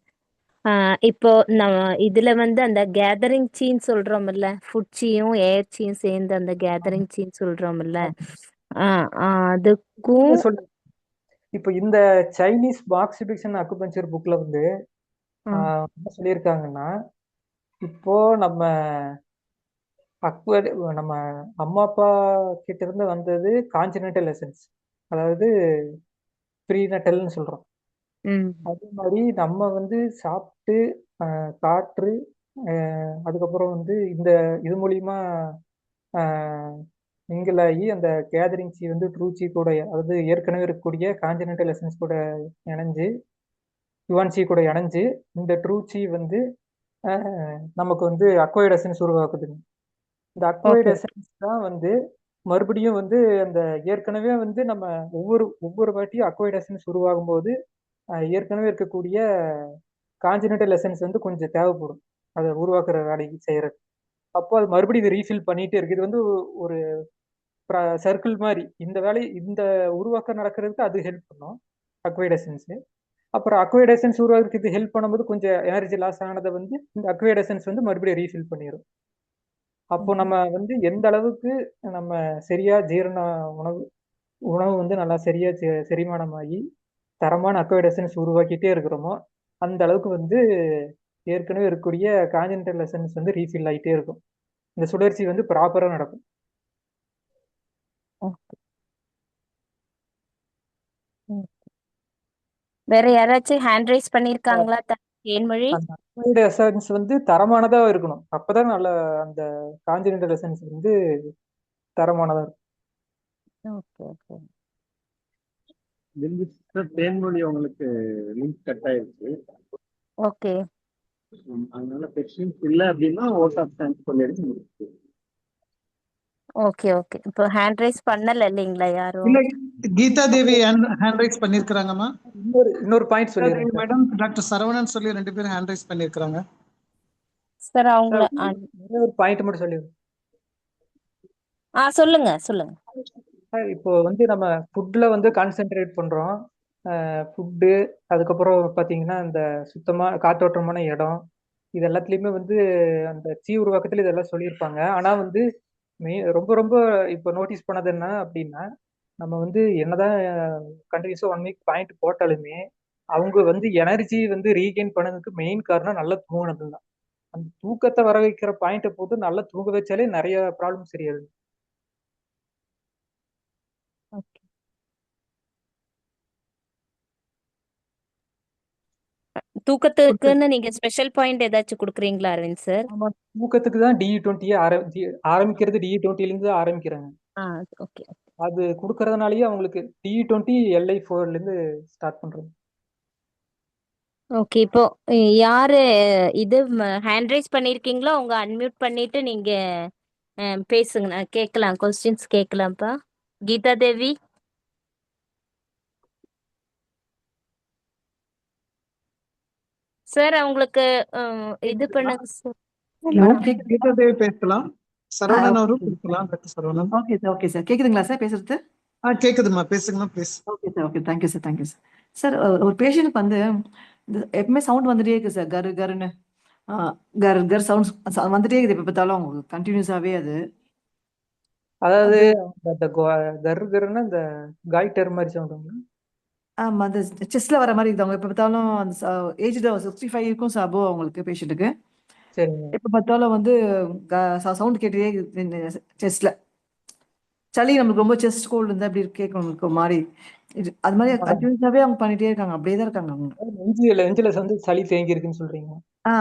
இப்போ நம்ம இதுல வந்து அந்த கேதரிங் சீன்னு சொல்றோம்ல, ஃபுட் சீயும் ஏர் சீயும் சேர்ந்து அந்த கேதரிங் சீன்னு சொல்றோம்ல, அதுக்கும் சொல்லு. இப்போ இந்த சைனீஸ் பாக்ஸ் டிவிஷன் அக்குபஞ்சர் புக்ல வந்து என்ன சொல்லியிருக்காங்கன்னா, இப்போ நம்ம நம்ம அம்மா அப்பா கிட்ட இருந்து வந்தது கான்ஜினென்டல் எசன்ஸ், அதாவது ப்ரீநட்டல்னு சொல்றோம். அதே மாதிரி நம்ம வந்து சாப்பிட்டு காற்று அதுக்கப்புறம் வந்து இந்த இது மூலியமா மிங்கிள் ஆகி அந்த கேதரிங் சி வந்து ட்ரூ சி கூட, அதாவது ஏற்கனவே இருக்கக்கூடிய கான்ஜினென்டல் எசன்ஸ் கூட இணைஞ்சு யுவான் சி கூட இணைஞ்சு இந்த ட்ரூ சி வந்து நமக்கு வந்து அக்வைட் எசன்ஸ் உருவாக்குதுங்க. இந்த அக்வைட் எசன்ஸ் தான் வந்து மறுபடியும் வந்து அந்த ஏற்கனவே வந்து நம்ம ஒவ்வொரு வாட்டியும் அக்வைட் எசன்ஸ் உருவாகும் போது ஏற்கனவே இருக்கக்கூடிய கான்ஜினென்டல் எசன்ஸ் வந்து கொஞ்சம் தேவைப்படும் அதை உருவாக்குற வேலைக்கு செய்யறது. அப்போ அது மறுபடியும் இது ரீஃபில் பண்ணிட்டே இருக்கு. இது வந்து ஒரு சர்க்கிள் மாதிரி. இந்த உருவாக்கம் நடக்கிறதுக்கு அது ஹெல்ப் பண்ணும் அக்வைட் எசன்ஸ். அப்புறம் அக்வைட் எசன்ஸ் உருவாக்குறதுக்கு இது ஹெல்ப் பண்ணும்போது கொஞ்சம் எனர்ஜி லாஸ் ஆனதை வந்து இந்த அக்வைட் எசன்ஸ் வந்து மறுபடியும் ரீஃபில் பண்ணிடும். அப்போ நம்ம வந்து எந்த அளவுக்கு நம்ம சரியா ஜீரண உணவு வந்து நல்லா சரியா செரிமானமாகி தரமான அக்வைட் எசன்ஸ் உருவாக்கிட்டே இருக்கிறோமோ அந்த அளவுக்கு வந்து ஏற்கனவே இருக்கக்கூடிய கான்ஜினென்டல் எசன்ஸ் வந்து ரீஃபில் ஆகிட்டே இருக்கும். இந்த சுழற்சி வந்து ப்ராப்பரா நடக்கும். வேற யாராச்சும் ஹேண்ட் ரைஸ் பண்ணிருக்காங்களா தேன்மொழி? அந்த அக்வைட் எசன்ஸ் வந்து தரமானதா இருக்கணும். அப்பதான் நல்ல அந்த கான்ஜினென்டல் எசன்ஸ் வந்து தரமானதா இருக்கும். Okay okay. தேன்மொழி உங்களுக்கு லிங்க் கட் ஆயிருச்சு. ஓகே. அதனால கொஸ்டின்ஸ் இல்ல அப்படின்னா ஓட் ஆஃப் தேங்க்ஸ் பண்ணிடுச்சு. Okay okay. இப்போ ஹேண்ட் ரைஸ் பண்ணல இல்லைங்களா யாரும்? இல்ல, கீதா தேவி ஹேண்ட் ரைஸ் பண்ணிருக்காங்கம்மா. இன்னொரு பாயிண்ட் சொல்லிடுறேன் மேடம், டாக்டர் சரவணன் சொல்லி 2 பேரும் ஹேண்ட் ரைஸ் பண்ணிருக்காங்க. சார் அவங்கள ஒரு பாயிண்ட் மட்டும் சொல்லிடுறேன். சொல்லுங்க சொல்லுங்க. இப்போ வந்து நம்ம ஃபுட்ல வந்து கான்சென்ட்ரேட் பண்றோம். ஃபுட்டு, அதுக்கப்புறம் பார்த்தீங்கன்னா இந்த காத்தோட்டமான இடம், இது எல்லாத்துலயுமே வந்து அந்த உருவாக்கத்துல இதெல்லாம் சொல்லியிருப்பாங்க. ஆனா வந்து ரொம்ப ரொம்ப இப்போ நோட்டீஸ் பண்ணது என்ன அப்படின்னா, நம்ம வந்து என்னதான் கண்டினியூஸா 1 வீக் பாயிண்ட் போட்டாலுமே அவங்க வந்து எனர்ஜி வந்து ரீகெயின் பண்ணதுக்கு மெயின் காரணம் நல்லா தூங்குனது தான். அந்த தூக்கத்தை வர வைக்கிற பாயிண்ட்டை போட்டு நல்லா தூங்க வச்சாலே நிறைய ப்ராப்ளம் சரியாகுது. ஓகே. தூக்கத்துக்குன்னு நீங்க ஸ்பெஷல் பாயிண்ட் ஏதாச்சும் கொடுக்குறீங்களா அரவிந்த் சார்? ஆமா, தூக்கத்துக்கு தான் DE20 ஆரம்பிக்கிறது. DE20 இருந்து ஆரம்பிக்கிறாங்க. ஓகே. அது கொடுக்கறதுனாலயே அவங்களுக்கு DE20 LI4 இருந்து ஸ்டார்ட் பண்றது. ஓகே. இப்போ யாரு இது ஹேண்ட் ரைஸ் பண்ணிருக்கீங்களோ உங்க அன்மியூட் பண்ணிட்டு நீங்க பேசுங்க, நான் கேட்கலாம், கொஸ்டின்ஸ் கேட்கலாம்ப்பா. கீதா தேவி. சார் அவங்களுக்கு இது பண்ணுங்க சார். ஹலோ, மேடம் கேக்குது. கீதா தேவி பேசலாம். சரவணன் ஓகே அவரும் பேசலாம். டாக்டர் சரவணன். ஓகே சார் கேக்குதுங்களா சார் பேசுறது? கேக்குதுமா, பேசுங்கம்மா, please. Okay sir. Okay, thank you sir. Sir ஒரு பேஷண்ட்க்கு வந்து எப்பவுமே சவுண்ட் வந்துட்டே இருக்கு சார், கரு கருன்னு. கர் கர் சவுண்ட்ஸ் வந்துட்டே இருக்குது எப்ப பார்த்தாலும், அவங்களுக்கு கண்டினியூஸாவே அது. அதாவது அது அந்த கரு கருன்னு இந்த காய்டர் மாதிரி சவுண்ட். ஆமா, அந்த செஸ்ட்ல வர மாதிரி இருக்குது. அவங்க எப்ப பார்த்தாலும் அந்த ஏஜ் 65 இருக்கும் சார் அபோவ் அவங்களுக்கு பேஷண்ட்டுக்கு. சரிங்க. எப்ப பார்த்தாலும் வந்து சவுண்ட் கேட்டே செஸ்ட்ல. சளி நமக்கு ரொம்ப செஸ்ட் கோல்டு இருந்தா அப்படி கேட்கும் உங்களுக்கு ஒரு மாதிரி. அது மாதிரி கண்டினியூஸாவே அவங்க பண்ணிட்டே இருக்காங்க, அப்படியே தான் இருக்காங்க அவங்க. நெஞ்சில வந்து சளி தேங்கி இருக்குன்னு சொல்றீங்க.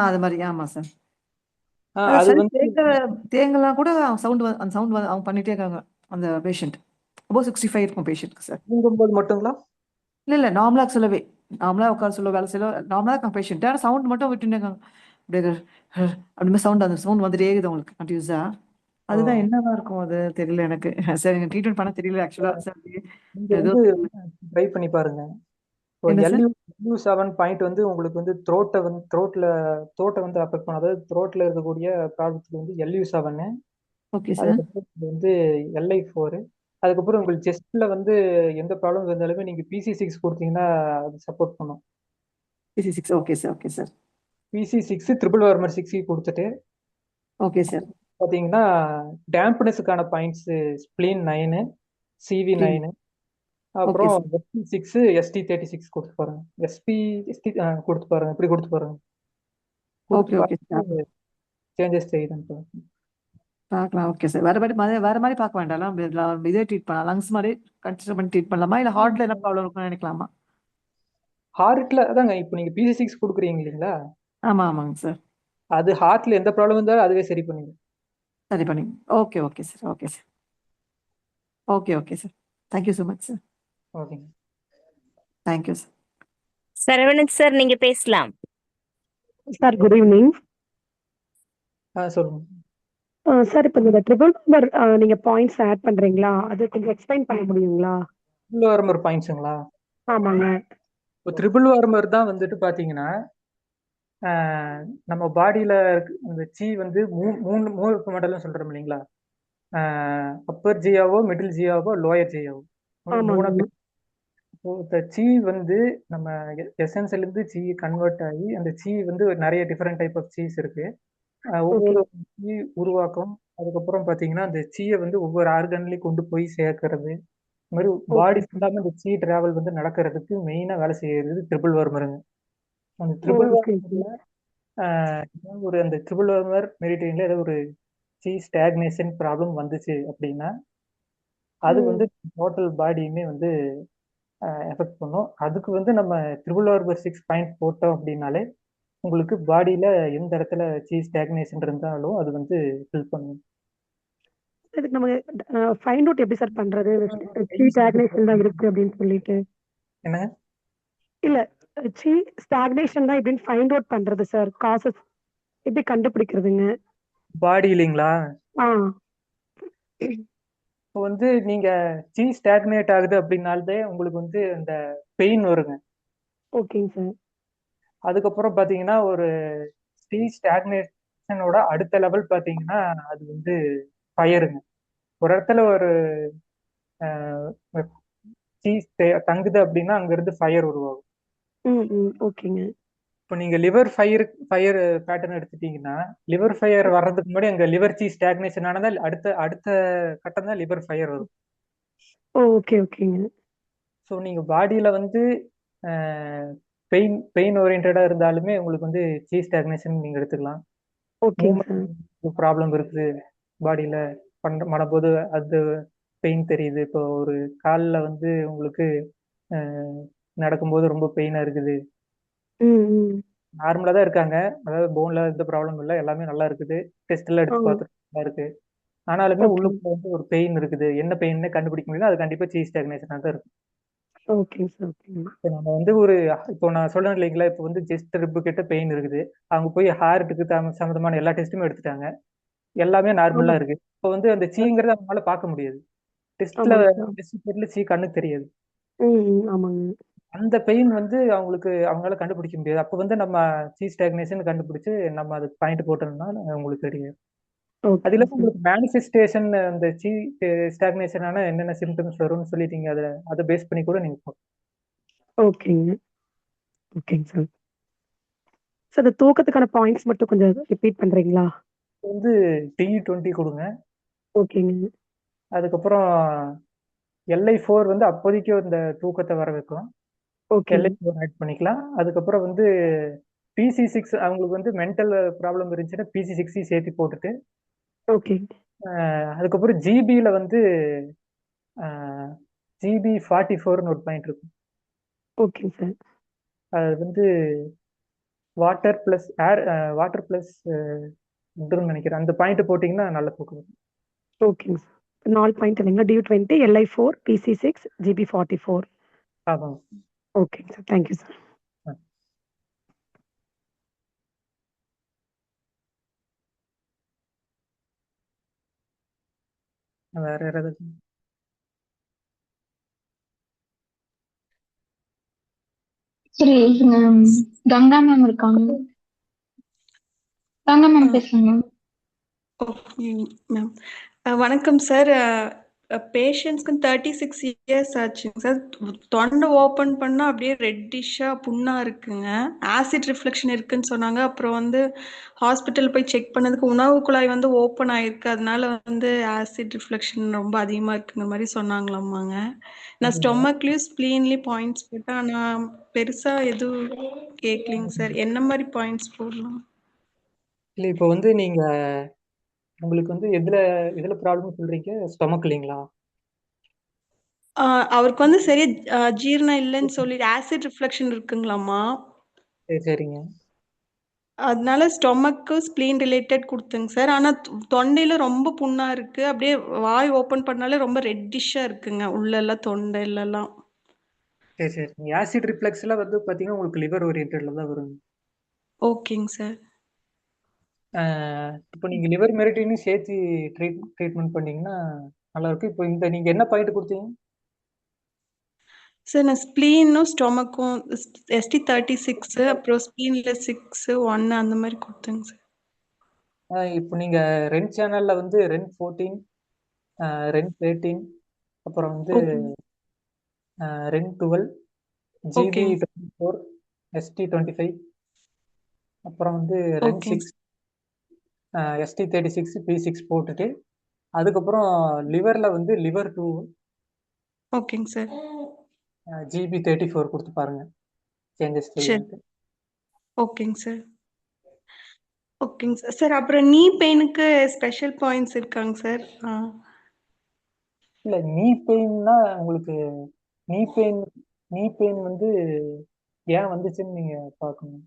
அது மாதிரி. ஆமா சார். அது சளி வந்து தேங்கலாம் கூட அந்த சவுண்ட் அவங்க பண்ணிட்டே இருக்காங்க அந்த பேஷண்ட். அபோவ் 65 இருக்கும் பேஷண்ட்க்கு சார். தூங்கும்போது மட்டுங்களா? இல்ல நார்மலா சொல்லவே, நார்மலா உட்கார சொல்ல, வேலை செய்ய நார்மலா இருக்காங்க பேஷண்ட். ஆனால் சவுண்ட் மட்டும் விட்டுட்டே இருக்காங்க. அப்படியே அப்படி சவுண்ட், அந்த சவுண்ட் வந்துட்டே இருக்குது அவங்களுக்கு கண்டினியூஸா. அதுதான் என்னவா இருக்கும் அது தெரியல எனக்கு. சார் எனக்கு ட்ரீட்மெண்ட் பண்ண தெரியல ஆக்சுவலா சார். நீங்க ஏதோ வந்து ட்ரை பண்ணி பாருங்க. இப்போ என்ன சார்? LU7 பாயிண்ட் வந்து உங்களுக்கு வந்து த்ரோட்டை வந்து அஃபெக்ட் பண்ணும். அதாவது த்ரோட்ல இருக்கக்கூடிய ப்ராப்ளத்துக்கு வந்து LU7. Okay sir. அதுக்கப்புறம் இது வந்து LI4. அதுக்கப்புறம் உங்களுக்கு செஸ்ட்ல வந்து எந்த ப்ராப்ளம் இருந்தாலுமே நீங்க PC6 கொடுத்தீங்கன்னா அது சப்போர்ட் பண்ணும். PC6. Okay sir. Okay sir. PC6 triple warmer 6 கொடுத்துட்டு ஓகே சார். பார்த்தீங்கன்னா டேம்ப்னஸுக்கான பாயிண்ட்ஸ் ஸ்ப்ளீன் 9, CV9, ஓகே அப்புறம் சார். SP6 ST36 கொடுத்து பாருங்க. ST கொடுத்து பாருங்க. இப்படி கொடுத்து பாருங்க. கொடுத்து ஓகே சார். பார்த்து சேஞ்சஸ் தெரியுதுன்னு பாருங்க. பார்க்கலாம். Okay sir. வேற மாதிரி பார்க்க வேண்டாம். இதே ட்ரீட் பண்ணலாம், லங்ஸ் மாதிரி கன்சிடர் பண்ணி ட்ரீட் பண்ணலாமா, இல்லை ஹார்ட்ல என்ன ப்ராப்ளம் இருக்குன்னு நினைக்கலாமா? ஹார்ட்ல அதாங்க இப்போ நீங்க PC6 கொடுக்குறீங்க இல்லைங்களா? ஆமாங்க சார். அது ஹார்ட்ல எந்த ப்ராப்ளம் இருந்தாலும் அதுவே சரி பண்ணிடும். சரி பண்ணி. Okay sir. Okay sir. Thank you so much sir. ஓகேங்க. Thank you sir. சரவணன் சார் நீங்க பேசலாம். Sir good evening. சொல்லுங்க. சார் இப்போ இந்த ட்ரிபிள் நம்பர் நீங்க பாயிண்ட்ஸ் ஆட் பண்றீங்களா, அது கொஞ்சம் எக்ஸ்பிளைன் பண்ண முடியுங்களா? ட்ரிபிள் வார்மர் பாயிண்ட்ஸுங்களா? ஆமாங்க. இப்போ ட்ரிபிள் வார்மர் தான் வந்துட்டு பார்த்தீங்கன்னா நம்ம பாடியில இந்த வந்து மூணு மண்டலம் சொல்றோம் இல்லைங்களா? Upper jiao, middle jiao, lower jiao, மூணு. இந்த வந்து நம்ம எசன்ஸ்ல இருந்து கன்வெர்ட் ஆகி அந்த வந்து நிறைய டிஃபரெண்ட் டைப் ஆஃப் சீஸ் இருக்கு. ஒவ்வொரு உருவாக்கம். அதுக்கப்புறம் பாத்தீங்கன்னா அந்த வந்து ஒவ்வொரு ஆர்கன்லயும் கொண்டு போய் சேர்க்கறது. இந்த மாதிரி பாடி ஃபுல்லாமே இந்த டிராவல் வந்து நடக்கிறதுக்கு மெயினா வேலை செய்யறது ட்ரிபிள் வார்மருங்க. அந்த ட்ரிபிள் வார்மர்ல அந்த ட்ரிபிள் வார்மர் மெடிடேரியன்ல ஏதோ ஒரு ஸ்டாக்னேஷன் ப்ராப்ளம் வந்துச்சு அப்படின்னா அது வந்து டோட்டல் பாடியுமே வந்து எஃபெக்ட் பண்ணும். அதுக்கு வந்து நம்ம ட்ரிபிள் வார்மர் 6 பாயிண்ட் போட்டோம் அப்படின்னாலே உங்களுக்கு பாடியில எந்த இடத்துல ஸ்டாக்னேஷன் இருந்தாலும் அது வந்து ஃபில் பண்ணும். இதுக்கு நம்ம ஃபைண்ட் அவுட் எப்படி சார் பண்றது, ஸ்டாக்னேஷன் தான் இருக்கு அப்படின்னு சொல்லிட்டு? என்ன இல்ல, ஸ்டாக்னேஷன் தான் எப்படின்னு ஃபைண்ட் அவுட் பண்றது சார், காசஸ் எப்படி கண்டுபிடிக்கிறதுங்க பாடி இல்லைங்களா? இப்போ வந்து நீங்க ஸ்டாக்னேட் ஆகுது அப்படின்னாலே உங்களுக்கு வந்து அந்த பெயின் வருங்க. ஓகேங்க சார். அதுக்கப்புறம் பாத்தீங்கன்னா ஒரு ஸ்டாக்னேஷனோட அடுத்த லெவல் பாத்தீங்கன்னா அது வந்து ஃபயருங்க. ஒரு இடத்துல ஒரு சீஸ் தங்குது அப்படின்னா அங்கிருந்து ஃபயர் உருவாகும். ஓகேங்க. இப்போ நீங்க லிவர் ஃபயர் பேட்டர்ன் எடுத்துட்டீங்கன்னா, லிவர் ஃபயர் வர்றதுக்கு முன்னாடி அங்க லிவர் சீஸ் ஸ்டாக்னேஷன் ஆனதா அடுத்த அடுத்த கட்டம் தான் லிவர் ஃபயர் வரும். ஓகேங்க. ஸோ நீங்க பாடியில வந்து பெயின் ஓரியன்டா இருந்தாலுமே உங்களுக்கு வந்து சீஸ் ஸ்டாக்னேஷன் நீங்க எடுத்துக்கலாம். ஓகேங்க சார். மூவ்மெண்ட் ப்ராப்ளம் இருக்குது பாடியில பண்ணும்போது அது பெயின் தெரியுது. இப்போ ஒரு காலில் வந்து உங்களுக்கு நடக்கும்போது ரொம்ப பெயினா இருக்குது. நார்மலா தான் இருக்காங்க, அதாவது போன்ல எந்த ப்ராப்ளம் இல்லை, எல்லாமே நல்லா இருக்குது, டெஸ்ட் எல்லாம் எடுத்து பார்த்துட்டு நல்லா இருக்கு. ஆனாலுமே உள்ளுக்குள்ள வந்து ஒரு பெயின் இருக்குது. என்ன பெயின்னு கண்டுபிடிக்க முடியல. அது கண்டிப்பா சீஸ் ஸ்டாக்னேஷனாக தான் இருக்கு. ஓகேங்க சார். இப்போ நம்ம வந்து இப்போ நான் சொல்றேன் இல்லைங்களா, இப்போ வந்து ஜஸ்ட் ரிப்பு கிட்ட பெயின் இருக்குது. அவங்க போய் ஹார்ட்டுக்கு சம்மந்தமான எல்லா டெஸ்ட்டுமே எடுத்துட்டாங்க, எல்லாமே நார்மலா இருக்கு. இப்போ வந்து அந்த சீங்கிறத அவங்களால பார்க்க முடியாது. டெஸ்ட்ல சீ கண்ணுக்கு தெரியாது. ஆமாங்க. அந்த பெயின் வந்து அவங்களால கண்டுபிடிக்க முடியாது. அப்போ வந்து நம்ம சீஸ் ஸ்டாக்னேஷன் கண்டுபிடிச்சு நம்ம அதுக்கு பாயிண்ட் போட்டோம்னா உங்களுக்கு தெரியும். அது இல்லாம உங்களுக்கு மேனிஃபெஸ்டேஷன் அந்த ஸ்டாக்னேஷனான என்னென்ன சிம்டம்ஸ் வரும்னு சொல்லிட்டீங்க, அதை பேஸ் பண்ணி கூட நீங்க ஓகேங்க சார். சார் அந்த தூக்கத்துக்கான பாயிண்ட்ஸ் மட்டும் கொஞ்சம் ரிப்பீட் பண்றீங்களா? வந்து T20 கொடுங்க. ஓகேங்க. அதுக்கப்புறம் LI4 வந்து அப்போதைக்கு இந்த தூக்கத்தை வர வைக்கும். LI4 ஆட் பண்ணிக்கலாம். அதுக்கப்புறம் வந்து PC6 அவங்களுக்கு வந்து மென்டல் ப்ராப்ளம் இருந்துச்சுன்னா PC6 சேர்த்து போட்டுட்டு, அதுக்கப்புறம் ஜிபியில வந்து GB44ன்னு ஒரு பாயிண்ட் இருக்கும். Okay sir. அது வந்து வாட்டர் பிளஸ் ஏர், வாட்டர் பிளஸ் நினைக்கிறேன். அந்த பாயிண்ட் போட்டீங்கன்னா நல்ல தூக்கம் வரும். ஓகேங்க சார். 4 பாயிண்ட் இல்லைங்களா? DU20, LI4, PC6, GB44. ஆமாம். ஓகேங்க சார். Thank you sir. வேற யாராவது? சரி, கங்கா மேம் இருக்காங்க. கங்கா மேம் பேசுறாங்க. Okay ma'am. வணக்கம் சார். பேஷண்ட்ஸ்க்கு 36 இயர்ஸ் ஆச்சுங்க சார். தொண்டை ஓப்பன் பண்ணா அப்படியே ரெட்டிஷா புண்ணா இருக்குங்க. ஆசிட் ரிஃப்ளெக்ஷன் இருக்குன்னு சொன்னாங்க. அப்புறம் வந்து ஹாஸ்பிட்டல் போய் செக் பண்ணதுக்கு உணவு குழாய் வந்து ஓப்பன் ஆயிருக்கு, அதனால வந்து ஆசிட் ரிஃப்ளெக்ஷன் ரொம்ப அதிகமா இருக்குங்கிற மாதிரி சொன்னாங்களாமாங்க. நான் ஸ்டொமக்லயும் ஸ்ப்ளீன்லயும் பாயிண்ட்ஸ் போட்டேன், ஆனா பெருசா எதுவும் கேட்கலைங்க சார். என்ன மாதிரி பாயிண்ட்ஸ் போடலாம்? இல்லை, இப்போ வந்து நீங்க உங்களுக்கு வந்து எதுல ப்ராப்ளம் சொல்றீங்க? ஸ்டொமக் இல்லைங்களா? அவருக்கு வந்து சரியா ஜீரணம் இல்லைன்னு சொல்லி ஆசிட் ரிஃப்ளெக்ஷன் இருக்குங்களாமா. சரிங்க. அதனால ஸ்டொமக்கு ஸ்ப்ளீன் ரிலேட்டட் கொடுத்துங்க சார். ஆனா தொண்டையில ரொம்ப புண்ணா இருக்கு, அப்படியே வாய் ஓபன் பண்ணாலே ரொம்ப ரெட்டிஷா இருக்குங்க உள்ள எல்லாம், தொண்டையில எல்லாம். சரி. ஆசிட் ரிஃப்ளெக்ஸ்ல வந்து பாத்தீங்கன்னா உங்களுக்கு லிவர் ஓரியன்டட்ல தான் வரும். ஓகேங்க சார். இப்போ நீங்க லிவர் மெரிட்டினும் சேர்த்து ட்ரீட்மெண்ட் பண்ணீங்கன்னா நல்லா இருக்கும். இப்போ நீங்க என்ன பாயிண்ட் கொடுத்தீங்க சார்? நான் ஸ்ப்ளீனும் ஸ்டொமக்கும் ST36, அப்புறம் ஸ்ப்ளீன்ல 6, 1 அந்த மாதிரி கொடுத்தேங்க சார். இப்போ நீங்க ரென் சேனல்ல வந்து ரென் 14, ரென் 13, அப்புறம் வந்து ரென் 12, GB24, ST25, அப்புறம் வந்து ரென் 6, ST36, P6 போட்டுட்டு, அதுக்கப்புறம் லிவர்ல வந்து லிவர் 2, ஓகேங்க சார், GB34 கொடுத்து பாருங்க, சேஞ்சஸ் தெரியும். ஓகேங்க சார். ஓகேங்க சார். சார் அப்புறம் நீ பெயினுக்கு ஸ்பெஷல் பாயிண்ட்ஸ் இருக்காங்க சார்? இல்ல, நீ பெயின்னா உங்களுக்கு நீ பெயின் வந்து ஏன் வந்துச்சுன்னு நீங்க பார்க்கணும்.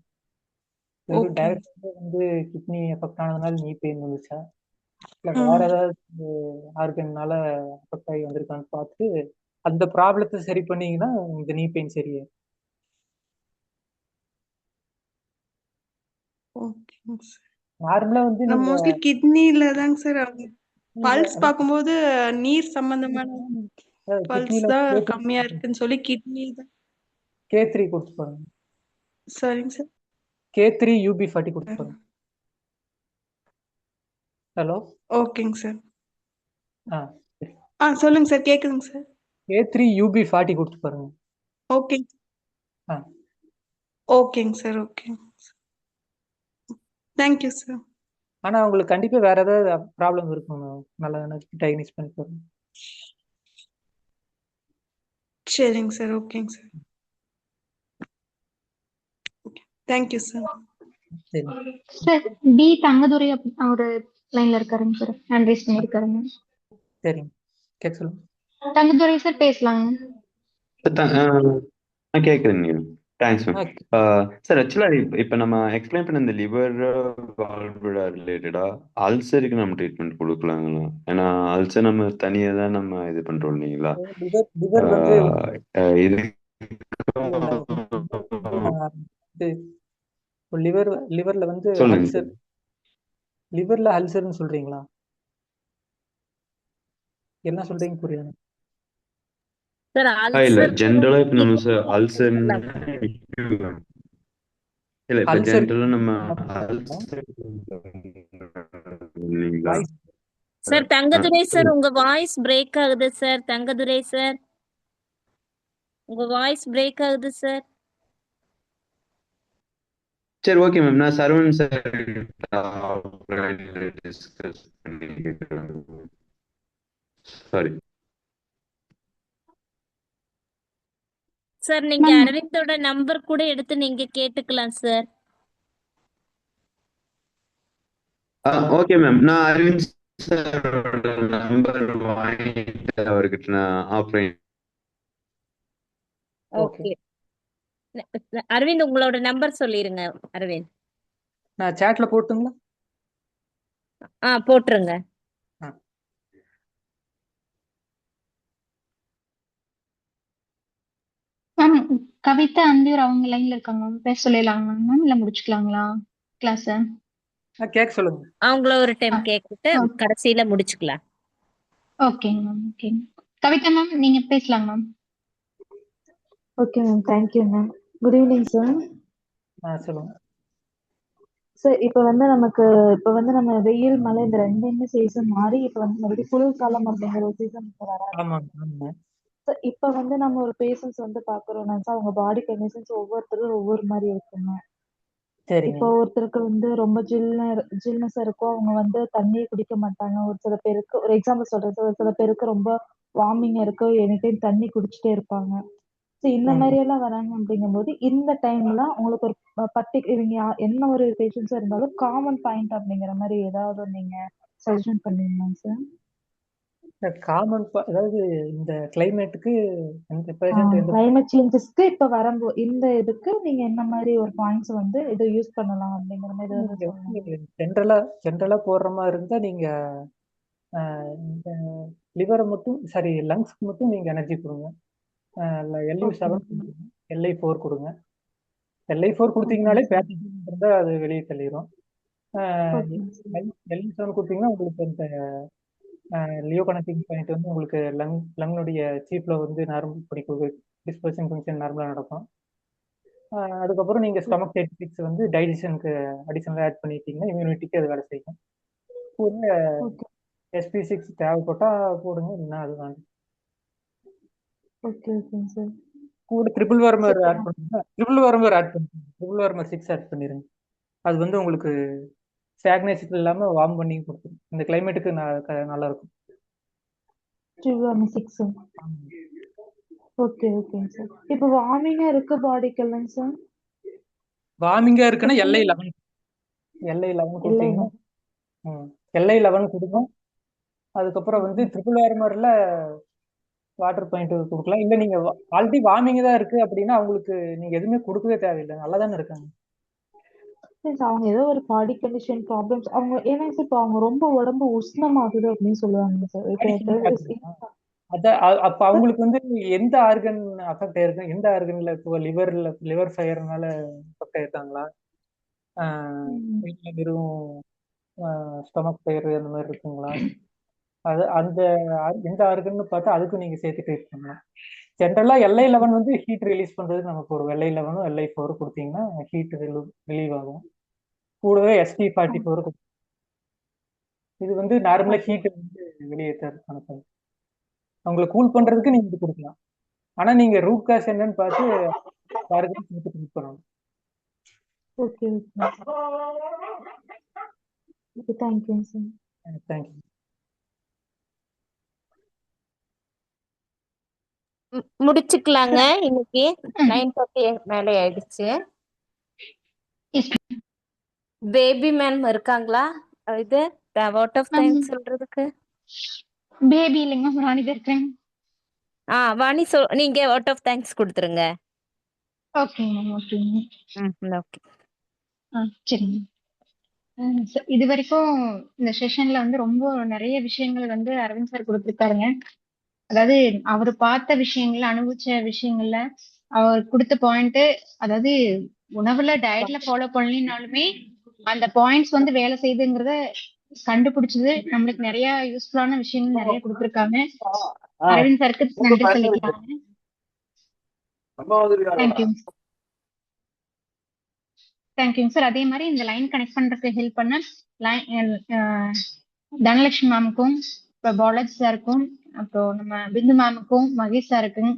வெறும் டைரக்டா வந்து கிட்னி எஃபெக்ட் ஆனதுனால நீ பெயின் வந்துச்சா, இல்ல வேற ஏதாவது ஆர்கன்னால எஃபெக்ட் ஆகி வந்திருக்கான்னு பார்த்து அந்த ப்ராப்ளத்தை சரி பண்ணீங்கன்னா இந்த நீ பெயின் சரியா. ஓகேங்க சார். நார்மலா வந்து நான் மோஸ்ட்லி கிட்னில தாங்க சார் பல்ஸ் பார்க்கும்போது நீர் சம்பந்தமான பல்ஸ் தான் கம்மியா இருக்குன்னு சொல்லி கிட்னி தான். K3 கொடுத்து பாருங்க. சரிங்க சார். K3 UB40 கொடுத்து பாருங்க. ஹலோ. ஓகேங்க சார். சொல்லுங்க சார், கேக்குதுங்க சார். A3UB40 கொடுத்து பாருங்க. ஓகே. ஆ ஓகேங்க சார், ஓகேங்க. Thank you sir. ஆனா உங்களுக்கு கண்டிப்பா வேற ஏதாவது ப்ராப்ளம் இருக்கும். நல்லா டயக்னைஸ் பண்ணி பாருங்க. சரிங்க சார், ஓகேங்க சார். Thank you sir. சரி. சார் பி தங்கதுரை அவரு லைன்ல இருக்காருங்க சார். Hand rice பண்ணிருக்காருங்க. சரிங்க. கேட்க சொல்லுங்க. தங்கதுரை சார் பேசலாங்க. கேட்குதுங்க. Thanks ma'am. ஆ, சார் ஆக்சுவலாக இப்போ நம்ம எக்ஸ்பிளைன் பண்ண இந்த லிவர் வால்வுலா ரிலேட்டடா அல்சருக்கு நம்ம ட்ரீட்மெண்ட் கொடுக்கலாங்களா? ஏன்னா அல்சர் நம்ம தனியாக தான் நம்ம இது பண்ணுறோம் இல்லைங்களா? லிவர் வந்து இது லிவர்ல வந்து சொல்லுங்க அல்சர், லிவர்ல அல்சர்னு சொல்றீங்களா? என்ன சொல்றீங்க புரியல. சார் இல்ல அல்சர் ஜென்ரலா இப்போ நம்ம சார் அல்சர் இல்ல இப்போ அல்சர் ஜென்ரலா நம்ம அல்சர் இல்லைங்களா? சார் தங்கதுரை சார் உங்க வாய்ஸ் பிரேக் ஆகுது சார். தங்கதுரை சார் உங்க வாய்ஸ் பிரேக் ஆகுது சார். சரி ஓகே மேம், நான் Saravanan sir discuss sorry sir நீங்க மேம் அரவிந்தோட நம்பர் கூட எடுத்து நீங்க கேட்டுக்கலாம் சார். ஓகே மேம், நான் அரவிந்த் சாரோட நம்பர் வாங்கிட்டு அவர்கிட்ட நான் ஆஃப்லைன். ஓகே. ஓகே அரவிந்த் உங்களோட நம்பர் சொல்லிருங்க அரவிந்த். நான் சாட்ல போட்டுங்களா? போட்டுருங்க. மேம் கவிதா அந்தியூர் அவங்க லைன்ல இருக்காங்க மேம். பேச சொல்லிடலாங்களா மேம்? இல்ல முடிச்சுக்கலாங்களா கிளாஸ்? கேட்க சொல்லுங்க. அவங்கள ஒரு டைம் கேட்டுட்டு ஓகே கடைசியில முடிச்சுக்கலாம். ஓகேங்க மேம். ஓகேங்க கவிதா மேம் நீங்க பேசலாங்க ma'am. Okay ma'am, thank you ma'am. Good evening sir. சொல்லுங்க சார் இப்போ வந்து நமக்கு இப்போ வந்து நம்ம வெயில் மழை இந்த ரெண்டுமே சீசன் மாறி இப்போ வந்து மறுபடியும் குளிர்காலம் அப்படிங்கிற ஒரு சீசன் வர ஆமாங்க. ஆமாங்க. சார். இப்போ வந்து நம்ம ஒரு பேஷண்ட்ஸ் வந்து பாக்குறோம்னா சார் அவங்க பாடி கண்டிஷன்ஸ் ஒவ்வொருத்தரும் ஒவ்வொரு மாதிரி இருக்குங்க. சரிங்க. இப்போ ஒருத்தருக்கு வந்து ரொம்ப ஜில்னஸ் இருக்கும், அவங்க வந்து தண்ணியே குடிக்க மாட்டாங்க. ஒரு சில பேருக்கு ஒரு எக்ஸாம்பிள் சொல்றேன் சார், ஒரு சில பேருக்கு ரொம்ப வார்மிங் இருக்கு, எனி டைம் தண்ணி குடிச்சிட்டே இருப்பாங்க. ஸோ இந்த மாதிரி எல்லாம் வராங்க அப்படிங்கும்போது இந்த டைம்ல உங்களுக்கு ஒரு இவங்க என்ன ஒரு பேஷண்ட்ஸா இருந்தாலும் காமன் பாயிண்ட் அப்படிங்கிற மாதிரி ஏதாவது நீங்க சஜஷன் பண்ணுவீங்களா சார்? காமன் அதாவது இந்த கிளைமேட்டுக்கு எந்த பேஷண்ட் எந்த கிளைமேட் சேஞ்சஸ்க்கு இப்ப வரும்போது இந்த இதுக்கு நீங்க என்ன மாதிரி ஒரு பாயிண்ட்ஸ் வந்து இதை யூஸ் பண்ணலாம் அப்படிங்கிற மாதிரி ஏதாவது சொல்லுங்க. ஜென்ரலா போடுற மாதிரி இருந்தா நீங்க இந்த லிவரை மட்டும் சாரி லங்ஸ்க்கு மட்டும் நீங்க எனர்ஜி கொடுங்க. LU7 LI4 கொடுங்க. LI4 கொடுத்தீங்கனாலே பேத்தஜன் இருந்தா அது வெளியே தள்ளிடும். LU7 கொடுத்தீங்கன்னா உங்களுக்கு இந்த லியோ கனெக்டிங் பாயிண்ட் வந்து உங்களுக்கு லங்னுடைய சீப்ல வந்து நார்மல் பண்ணி டிஸ்பர்ஷன் ஃபங்க்ஷன் நார்மலா நடக்கும். அதுக்கப்புறம் நீங்க ஸ்டொமக் 36 வந்து டைஜஷனுக்கு அடிஷனலாக ஆட் பண்ணிட்டீங்கன்னா இம்யூனிட்டிக்கு அது வேலை செய்யும். கூட SP6 தேவைப்பட்டா போடுங்க, இல்லைன்னா அது வாங்க. கூட ட்ரிபிள் வார்மர் ஆட் பண்ணுங்க. ட்ரிபிள் வார்மர் 6 ஆட் பண்ணிருங்க. அது வந்து உங்களுக்கு ஸ்டாக்னேஷன் இல்லாம வார்ம் பண்ணி கொடுத்துரும். இந்த கிளைமேட்டுக்கு நல்லா இருக்கும். ஓகே ஓகேங்க சார். இப்போ வார்மிங்கா இருக்கு பாடிக்கு இல்லைங்க சார்? வார்மிங்கா இருக்குன்னா LI11 கொடுத்தீங்கன்னா LI11 கொடுங்க. அதுக்கப்புறம் வந்து ட்ரிபிள் வார்மர்ல வாட்டர் பாயிண்ட் கொடுக்கலாம். இல்ல நீங்க ஆல்ரெடி வார்மிங் தான் இருக்கு அப்படின்னா அவங்களுக்கு நீங்க எதுவுமே கொடுக்கவே தேவையில்லை, நல்லா தானே இருக்காங்க. அவங்க ஏதோ ஒரு பாடி கண்டிஷன் ப்ராப்ளம்ஸ் அவங்க ஏன்னா சார் இப்போ அவங்க ரொம்ப உடம்பு உஷ்ணமாகுது அப்படின்னு சொல்லுவாங்க சார். அப்ப அவங்களுக்கு வந்து எந்த ஆர்கன் அஃபெக்ட் ஆயிருக்கு, எந்த ஆர்கன்ல இப்போ லிவர் ஃபயர்னால அஃபெக்ட் ஆயிருக்காங்களா, வெறும் ஸ்டொமக் ஃபயர் அந்த மாதிரி இருக்குங்களா, அது அந்த எந்த ஆர்கன்னு பார்த்தா அதுக்கும் நீங்க சேர்த்து ட்ரீட் பண்ணலாம். ஜென்ரலா LI11 வந்து ஹீட் ரிலீஸ் பண்றது நமக்கு ஒரு LI11 LI4 கொடுத்தீங்கன்னா ஹீட் ரிலீவ் ஆகும். கூடவே SP44 இது வந்து நார்மலா ஹீட் வந்து வெளியேற்ற அவங்களை கூல் பண்றதுக்கு நீங்க இது கொடுக்கலாம். ஆனா நீங்க ரூட் காஸ் என்னன்னு பார்த்து யாருக்கும் ட்ரீட் பண்ணணும். Okay okay thank you sir. Thank you. முடிச்சுக்கலாங்க. இன்னைக்கு 9:30 மேலே ஆயிடுச்சு. பேபி மேம் இருக்காங்களா? இது அவுட் ஆஃப் தேங்க்ஸ் சொல்றதுக்கு. பேபி இல்லைங்க மேம், ராணி தான் இருக்கேன். வாணி நீங்க அவுட் ஆஃப் தேங்க்ஸ் கொடுத்துருங்க. ஓகேங்க மேம், ஓகேங்க. ஓகே. சரிங்க. இது வரைக்கும் இந்த செஷன்ல வந்து ரொம்ப நிறைய விஷயங்கள் வந்து அரவிந்த் சார் கொடுத்துருக்காருங்க. அதாவது அவர் பார்த்த விஷயங்கள்ல, அனுபவிச்ச விஷயங்கள்ல அவர் கொடுத்த பாயிண்ட், அதாவது உணவுல டயட்ல ஃபாலோ பண்ணலினாலுமே அந்த பாயிண்ட்ஸ் வந்து வேலை செய்யுதுங்கிறத கண்டுபிடிச்சது. நம்மளுக்கு நிறைய யூஸ்ஃபுல்லான விஷயங்கள் நிறைய கொடுத்துருக்காங்க. அரவிந்த் சாருக்கு நன்றி சொல்லிக்கிறாங்க. தேங்க்யூங்க சார். அதே மாதிரி இந்த லைன் கனெக்ட் பண்றதுக்கு ஹெல்ப் பண்ண தனலட்சுமி மேமுக்கும், இப்போ பாலாஜி சாருக்கும், அப்புறம் நம்ம பிந்து மேமுக்கும், மகேஷ் சாருக்கும்,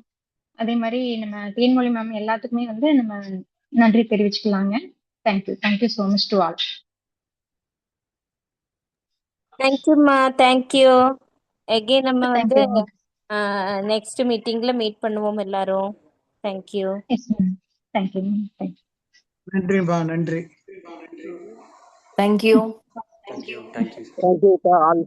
அதே மாதிரி நம்ம தேன்மொழி மேம் எல்லாத்துக்குமே வந்து நம்ம நன்றி தெரிவிச்சுக்கலாங்க. Thank you so much to all. தேங்க்யூம்மா, தேங்க்யூ. எகைன் நம்ம வந்து நெக்ஸ்ட் மீட்டிங்ல மீட் பண்ணுவோம் எல்லாரும். தேங்க்யூ. தேங்க்யூ. நன்றிப்பா, நன்றி. Thank you. Thank you. Thank you. Thank you, all.